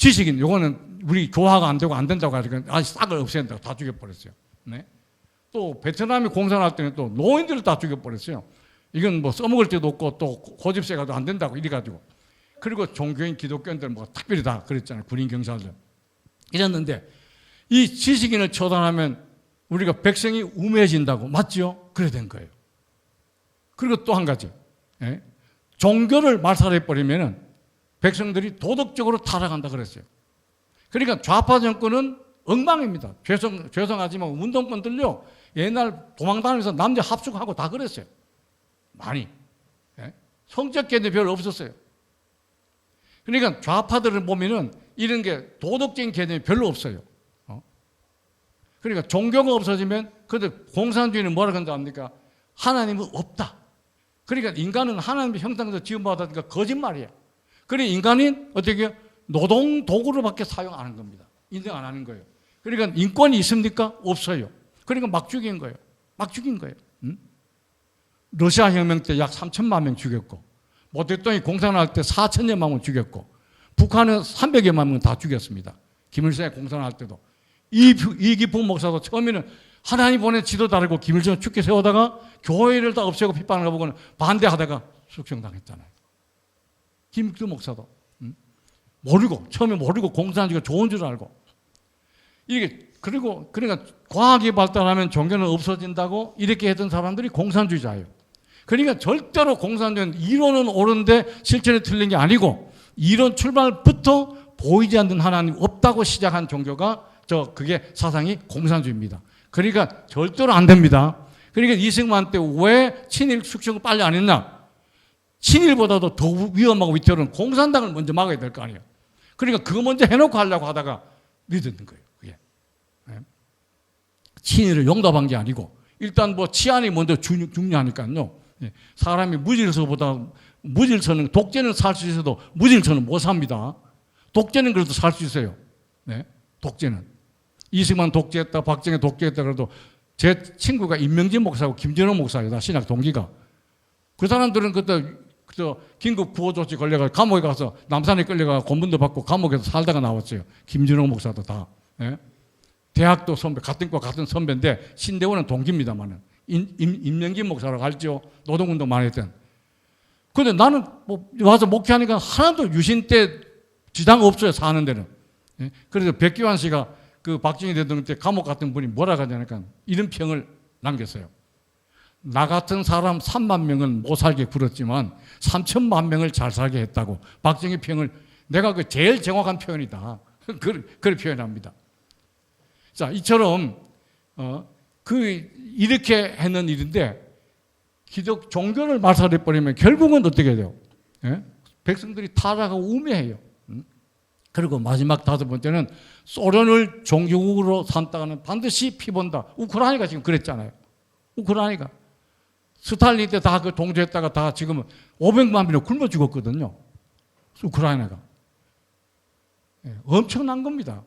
지식인, 요거는 우리 교화가 안 되고 안 된다고 하니까 아주 싹을 없앤다고 다 죽여버렸어요. 네? 또 베트남이 공산할 때는 또 노인들을 다 죽여버렸어요. 이건 뭐 써먹을 데도 없고 또 고집세가도 안 된다고 이래가지고. 그리고 종교인 기독교인들 뭐 특별히 다 그랬잖아요. 군인 경찰들. 이랬는데 이 지식인을 처단하면 우리가 백성이 우매해진다고. 맞죠? 그래 된 거예요. 그리고 또 한 가지. 예? 종교를 말살해버리면 백성들이 도덕적으로 타락한다 그랬어요. 그러니까 좌파 정권은 엉망입니다. 죄송하지만 운동권들요. 옛날 도망다니면서 남녀 합숙하고 다 그랬어요. 많이. 예? 성적 개념이 별로 없었어요. 그러니까 좌파들을 보면은 이런 게 도덕적인 개념이 별로 없어요. 그러니까 종교가 없어지면 그런데 공산주의는 뭐라 그런지 압니까? 하나님은 없다. 그러니까 인간은 하나님의 형상에서 지음받았으니까 거짓말이야. 그러니까 인간은 어떻게 해요? 노동 도구로밖에 사용 안 하는 겁니다. 인정 안 하는 거예요. 그러니까 인권이 있습니까? 없어요. 그러니까 막 죽인 거예요. 막 죽인 거예요. 응? 러시아 혁명 때 약 3천만 명 죽였고 모택동이 공산할 때 4천여만 명 죽였고 북한은 300여만 명 다 죽였습니다. 김일성이 공산할 때도. 이기풍 목사도 처음에는 하나님 보낸 지도자라고 김일성을 죽게 세우다가 교회를 다 없애고 핍박을 해보고는 반대하다가 숙청당했잖아요. 김일성 목사도. 모르고, 처음에 모르고 공산주의가 좋은 줄 알고. 이게, 그리고, 그러니까 과학이 발달하면 종교는 없어진다고 이렇게 했던 사람들이 공산주의자예요. 그러니까 절대로 공산주의는 이론은 옳은데 실천이 틀린 게 아니고 이론 출발부터 보이지 않는 하나님 없다고 시작한 종교가 그게 사상이 공산주의입니다. 그러니까 절대로 안 됩니다. 그러니까 이승만 때 왜 친일 숙청을 빨리 안 했나? 친일보다도 더 위험하고 위태로운 공산당을 먼저 막아야 될 거 아니에요. 그러니까 그거 먼저 해놓고 하려고 하다가 늦었는 거예요. 그게. 친일을 용납한 게 아니고 일단 뭐 치안이 먼저 중요하니까요. 사람이 무질서는 독재는 살 수 있어도 무질서는 못 삽니다. 독재는 그래도 살 수 있어요. 네? 독재는. 이승만 독재했다, 박정희 독재했다 그래도 제 친구가 임명진 목사하고 김전호 목사예요. 다 신학 동기가. 그 사람들은 그때 긴급 구호조치 걸려가 감옥에 가서 남산에 끌려가 고문도 받고 감옥에서 살다가 나왔어요. 김전호 목사도 다. 네? 대학도 선배, 같은 과 같은 선배인데 신대원은 동기입니다만은. 임명진 목사라고 알죠? 노동운동 많이 했던. 근데 나는 뭐 와서 목회하니까 하나도 유신 때 지장 없어요. 사는 데는. 예? 그래서 백기환 씨가 그 박정희 대통령 때 감옥 갔던 분이 뭐라 하냐니까 이런 평을 남겼어요. 나 같은 사람 3만 명은 못 살게 굴었지만 3천만 명을 잘 살게 했다고. 박정희 평을 내가 그 제일 정확한 표현이다. 그렇게 표현합니다. 자, 이처럼 이렇게 했는 일인데 종교를 말살해버리면 결국은 어떻게 돼요? 예? 백성들이 타락하고 우매해요. 그리고 마지막 5번째는 소련을 종교국으로 삼다가는 반드시 피본다. 우크라이나가 지금 그랬잖아요. 우크라이나가. 스탈린 때 다 그 동조했다가 다 지금 500만 명이 굶어 죽었거든요. 우크라이나가. 예, 엄청난 겁니다.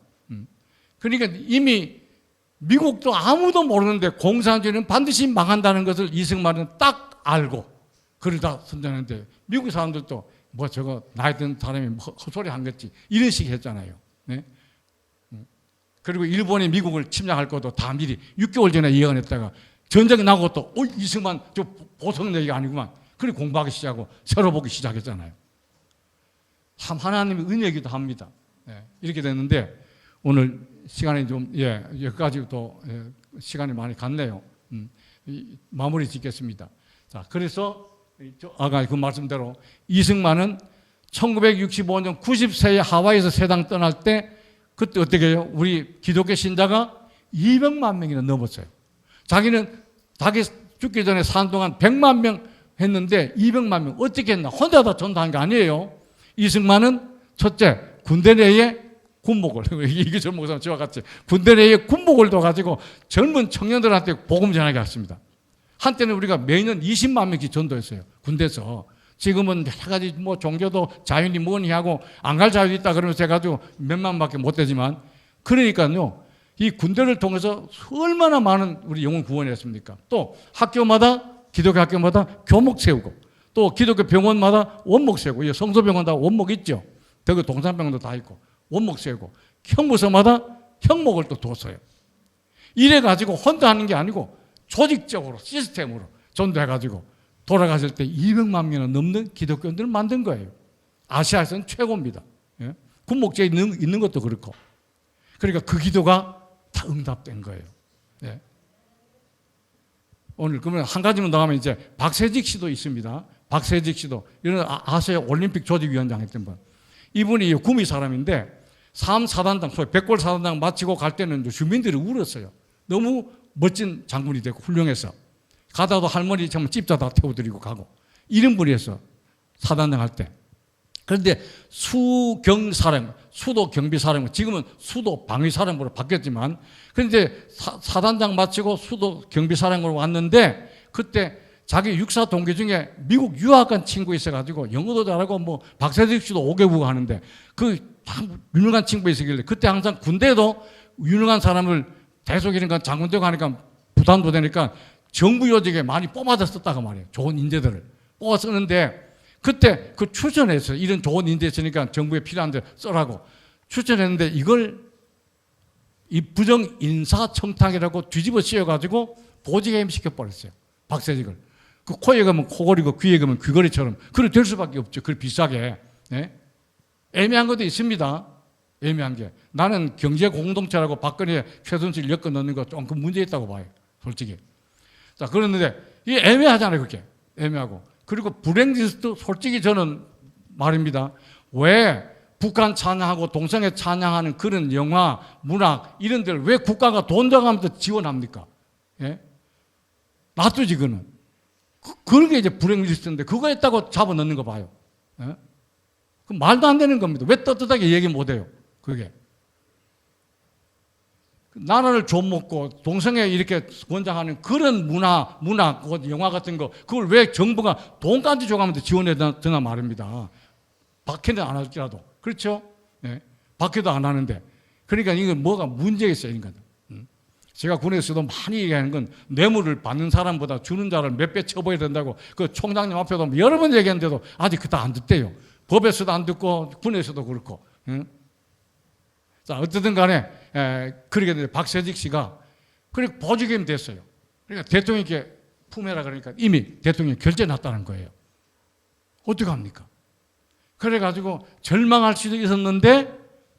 그러니까 이미 미국도 아무도 모르는데 공산주의는 반드시 망한다는 것을 이승만은 딱 알고 그러다 선전했는데 미국 사람들도 뭐 저거 나이 든 사람이 뭐 헛소리 한 거지 이런 식으로 했잖아요. 네? 그리고 일본이 미국을 침략할 것도 다 미리 6개월 전에 예언했다가 전쟁이 나고 또 이승만 저 보통 얘기가 아니구만. 그래 공부하기 시작하고 새로 보기 시작했잖아요. 참 하나님의 은혜이기도 합니다. 네, 이렇게 됐는데 오늘 시간이 좀 여기까지 또 시간이 많이 갔네요. 마무리 짓겠습니다. 자, 그래서 아까 그 말씀대로 이승만은 1965년 90세에 하와이에서 세상 떠날 때 그때 어떻게 해요? 우리 기독교 신자가 200만 명이나 넘었어요. 자기는 자기 죽기 전에 사는 동안 100만 명 했는데 200만 명 어떻게 했나? 혼자 다 전도한 게 아니에요. 이승만은 첫째 군대 내에 군목을 이기철 목사님 저와 같이 군대 내에 군목을 둬가지고 젊은 청년들한테 복음 전하게 했습니다. 한때는 우리가 매년 20만 명씩 전도했어요. 군대에서. 지금은 여러 가지 뭐 종교도 자유니 뭐니 하고 안 갈 자유 있다 그러면서 해가지고 몇만밖에 못 되지만 그러니까요. 이 군대를 통해서 얼마나 많은 우리 영혼 구원했습니까? 또 학교마다 기독교 학교마다 교목 세우고 또 기독교 병원마다 원목 세우고 성소병원 다 원목 있죠. 대구 동산병원도 다 있고 원목 세우고 형무소마다 형목을 또 뒀어요. 이래가지고 혼자 하는 게 아니고 조직적으로 시스템으로 전도해가지고 돌아가실 때 200만 명이 넘는 기독교인들을 만든 거예요. 아시아에서는 최고입니다. 예? 군목지에 있는 것도 그렇고. 그러니까 그 기도가 다 응답된 거예요. 예? 오늘 그러면 한 가지만 더 하면 이제 박세직 씨도 있습니다. 박세직 씨도 이런 아시아 올림픽 조직위원장 했던 분. 이분이 구미 사람인데 3사단장, 소위 백골 사단장 마치고 갈 때는 주민들이 울었어요. 너무 멋진 장군이 되고 훌륭해서. 가다도 할머니 정말 집자 다 태워드리고 가고. 이런 분이었어. 사단장 할 때. 그런데 수경사령, 수도 경비사령, 지금은 수도 방위사령부로 바뀌었지만, 그런데 사단장 마치고 수도 경비사령부로 왔는데, 그때 자기 육사 동기 중에 미국 유학 간 친구 있어가지고 영어도 잘하고 뭐 박세직 씨도 5개국 하는데 그 참 유능한 친구 있었길래 그때 항상 군대에도 유능한 사람을 대속 이런 건 장군 되고 하니까 부담도 되니까 정부 요직에 많이 뽑아서 썼다고 말이에요. 좋은 인재들을 뽑아 쓰는데 그때 그 추천했어요. 이런 좋은 인재 있으니까 정부에 필요한데 써라고 추천했는데 이걸 이 부정 인사청탁이라고 뒤집어 씌워가지고 보직해임 시켜버렸어요. 박세직을. 그 코에 가면 코걸이고 귀에 가면 귀걸이처럼 그렇게 될 수밖에 없죠. 그걸 비싸게. 네? 애매한 것도 있습니다. 애매한 게. 나는 경제 공동체라고 박근혜 최순실 엮어 넣는 거 좀 그 문제 있다고 봐요. 솔직히. 자, 그런데 이게 애매하잖아요. 그렇게. 애매하고. 그리고 블랙리스트 솔직히 저는 말입니다. 왜 북한 찬양하고 동성애 찬양하는 그런 영화, 문학 이런 데를 왜 국가가 돈 들어가면서 지원합니까? 예? 놔두지 그는. 그게 이제 블랙리스트인데 그거 했다고 잡아넣는 거 봐요. 예? 그 말도 안 되는 겁니다. 왜 떳떳하게 얘기 못해요? 그게. 나라를 좀먹고 동성애 이렇게 권장하는 그런 문학, 영화 같은 거 그걸 왜 정부가 돈까지 줘가면서 지원해 드나 말입니다. 박해는 안 할지라도. 그렇죠? 예? 박해도 안 하는데. 그러니까 이건 뭐가 문제가 있어요. 이건. 제가 군에서도 많이 얘기하는 건 뇌물을 받는 사람보다 주는 자를 몇 배 쳐봐야 된다고 그 총장님 앞에도 여러 번 얘기했는데도 아직 그다 안 듣대요. 법에서도 안 듣고 군에서도 그렇고. 응? 자, 어쨌든 간에 그러게 됐는데 박세직 씨가 그렇게 보직임 됐어요. 그러니까 대통령께 품해라 그러니까 이미 대통령이 결재났다는 거예요. 어떻게 합니까? 그래가지고 절망할 수도 있었는데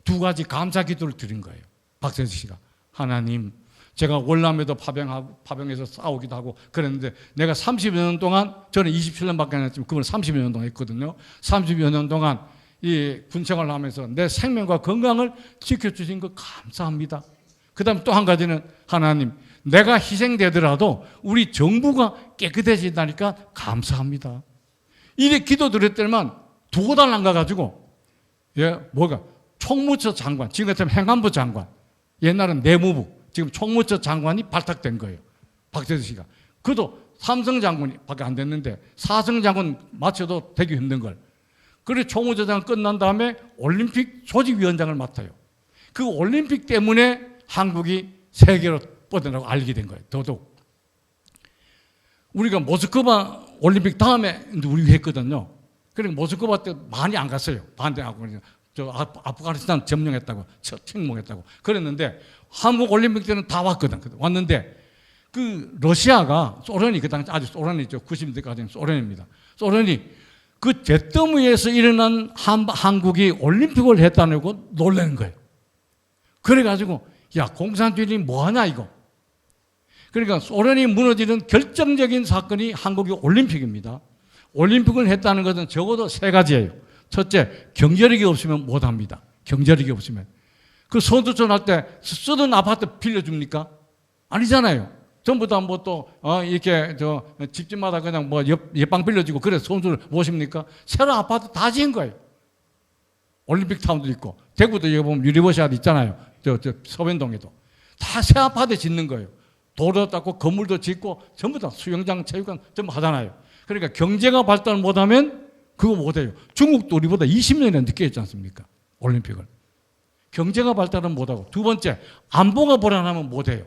두 가지 감사 기도를 드린 거예요. 박세직 씨가. 하나님, 제가 월남에도 파병해서 싸우기도 하고 그랬는데 내가 30여 년 동안 저는 27년밖에 안 했지만 그분은 30여 년 동안 했거든요. 30여 년 동안 이 군생활을 하면서 내 생명과 건강을 지켜주신 거 감사합니다. 그 다음 또 한 가지는 하나님, 내가 희생되더라도 우리 정부가 깨끗해진다니까 감사합니다. 이래 기도 드렸더니만 두고 달랑 가가지고 뭐가 총무처 장관, 지금 같으면 행안부 장관, 옛날은 내무부, 지금 총무처 장관이 발탁된 거예요. 박세직 씨가. 그도 삼성 장군이 밖에 안 됐는데 사성 장군 맞춰도 되기 힘든 걸. 그리고 총무처 장관 끝난 다음에 올림픽 조직위원장을 맡아요. 그 올림픽 때문에 한국이 세계로 뻗어나고 알게 된 거예요. 더더욱. 우리가 모스크바 올림픽 다음에 우리 했거든요. 그러니까 모스크바 때 많이 안 갔어요. 반대하고. 저 아프가니스탄 점령했다고, 침공했다고. 그랬는데 한국 올림픽 때는 다 왔거든. 왔는데 그 러시아가 소련이 그 당시 아주 소련이죠. 90년대까지는 소련입니다. 소련이 그 잿더미에서 일어난 한국이 올림픽을 했다는 거 놀라는 거예요. 그래가지고 야 공산주의는 뭐하냐 이거. 그러니까 소련이 무너지는 결정적인 사건이 한국의 올림픽입니다. 올림픽을 했다는 것은 적어도 세 가지예요. 첫째, 경제력이 없으면 못합니다. 경제력이 없으면. 그 선수촌 할 때 쓰던 아파트 빌려줍니까? 아니잖아요. 전부 다 뭐 또 이렇게 집집마다 그냥 뭐 옆방 빌려주고 그래서 선수를 모십니까? 새로 아파트 다 지은 거예요. 올림픽 타운도 있고 대구도 여기 보면 유니버시아도 있잖아요. 저 서변동에도 다 새 아파트 짓는 거예요. 도로 닦고 건물도 짓고 전부 다 수영장, 체육관 전부 하잖아요. 그러니까 경제가 발달 못하면 그거 못해요. 중국도 우리보다 20년이나 늦게 했지 않습니까? 올림픽을. 경제가 발달은 못하고. 두 번째, 안보가 불안하면 못해요.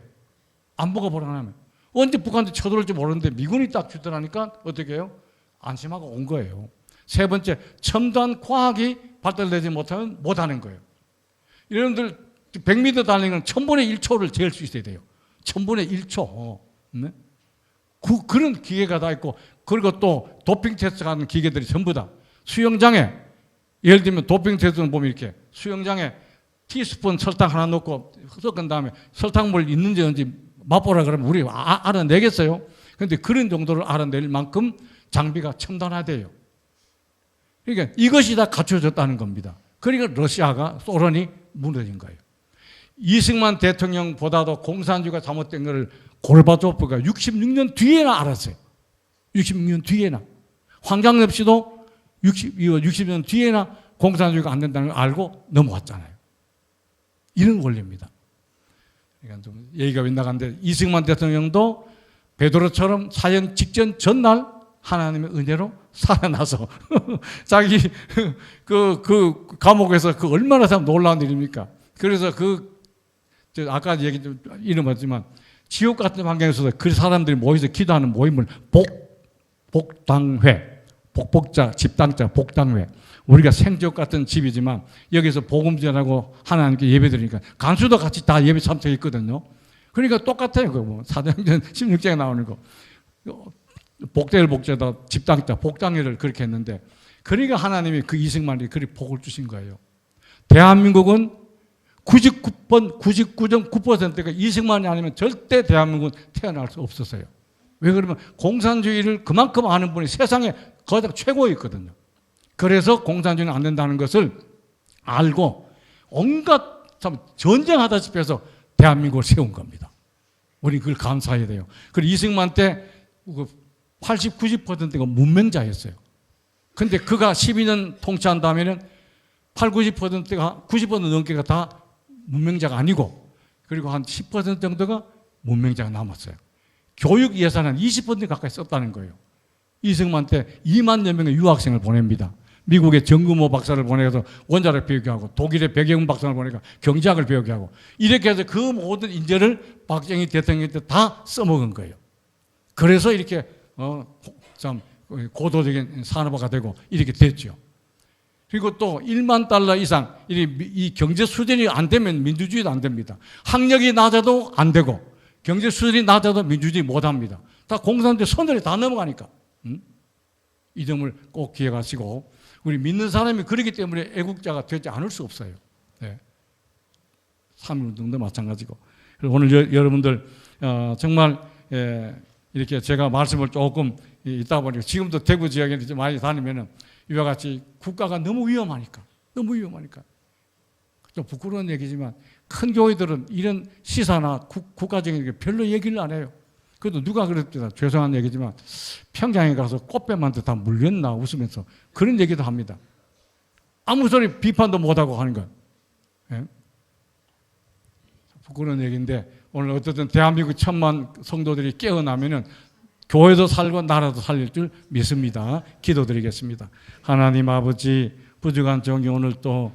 안보가 불안하면. 언제 북한도 쳐들어올지 모르는데 미군이 딱 주더라니까 어떻게 해요? 안심하고 온 거예요. 세 번째, 첨단 과학이 발달되지 못하면 못하는 거예요. 여러분들 100m 달리는 건 1000분의 1초를 잴 수 있어야 돼요. 1000분의 1초. 네? 그런 기계가 다 있고, 그리고 또 도핑 테스트 하는 기계들이 전부 다 수영장에, 예를 들면 도핑 테스트는 보면 이렇게 수영장에 티스푼 설탕 하나 넣고 섞은 다음에 설탕물 있는지 없는지 맛보라 그러면 우리 알아내겠어요? 그런데 그런 정도를 알아낼 만큼 장비가 첨단화돼요. 그러니까 이것이 다 갖춰졌다는 겁니다. 그러니까 러시아가, 소련이 무너진 거예요. 이승만 대통령보다도 공산주의가 잘못된 것을 고르바초프가 66년 뒤에나 알았어요. 66년 뒤에나. 황장엽 씨도 60년 뒤에나 공산주의가 안 된다는 걸 알고 넘어왔잖아요. 이런 원리입니다. 그러니까 좀 얘기가 빗나간데, 이승만 대통령도 베드로처럼 사형 직전 전날 하나님의 은혜로 살아나서 자기 그 감옥에서 그 얼마나 참 놀라운 일입니까? 그래서 아까 얘기 좀 이름했지만 지옥 같은 환경에서도 그 사람들이 모여서 기도하는 모임을 복당회, 복복자, 집당자, 복당회. 우리가 생지옥 같은 집이지만 여기서 복음 전하고 하나님께 예배드리니까 간수도 같이 다 예배 참석했거든요. 그러니까 똑같아요. 뭐 사도행전 16장에 나오는 거. 복대를 복제다 집당자, 복당회를 그렇게 했는데, 그러니까 하나님이 그 이승만이 그리 복을 주신 거예요. 대한민국은 99.9%가 이승만이 아니면 절대 대한민국은 태어날 수 없었어요. 왜 그러면 공산주의를 그만큼 아는 분이 세상에 가장 최고였거든요. 그래서 공산주의는 안 된다는 것을 알고 온갖 참 전쟁하다시피 해서 대한민국을 세운 겁니다. 우리 그걸 감사해야 돼요. 그리고 이승만 때 80, 90%가 문맹자였어요. 근데 그가 12년 통치한 다음에는 8, 90%가 90% 넘게가 다 문맹자가 아니고, 그리고 한 10% 정도가 문맹자가 남았어요. 교육 예산은 20% 가까이 썼다는 거예요. 이승만 때 2만여 명의 유학생을 보냅니다. 미국의 정금호 박사를 보내서 원자력 배우게 하고, 독일의 백영훈 박사를 보내서 경제학을 배우게 하고, 이렇게 해서 그 모든 인재를 박정희 대통령 때 다 써먹은 거예요. 그래서 이렇게 참 고도적인 산업화가 되고 이렇게 됐죠. 그리고 또 1만 달러 이상 이 경제 수준이 안 되면 민주주의도 안 됩니다. 학력이 낮아도 안 되고 경제 수준이 낮아도 민주주의 못 합니다. 다 공산주의 손들이 다 넘어가니까. 이 점을 꼭 기억하시고, 우리 믿는 사람이 그렇기 때문에 애국자가 되지 않을 수 없어요. 네. 3.1운동도 마찬가지고. 그리고 오늘 여러분들 정말 이렇게 제가 말씀을 조금 있다 보니까, 지금도 대구 지역에 많이 다니면은 이와 같이 국가가 너무 위험하니까 좀 부끄러운 얘기지만 큰 교회들은 이런 시사나 국가적인 게 별로 얘기를 안 해요. 그래도 누가 그랬더라, 죄송한 얘기지만 평양에 가서 꽃배 만들 다 물렸나 웃으면서 그런 얘기도 합니다. 아무 소리 비판도 못하고 하는 건. 예? 부끄러운 얘기인데, 오늘 어쨌든 대한민국 1000만 성도들이 깨어나면은 교회도 살고 나라도 살릴 줄 믿습니다. 기도드리겠습니다. 하나님 아버지, 부족한 종이 오늘 또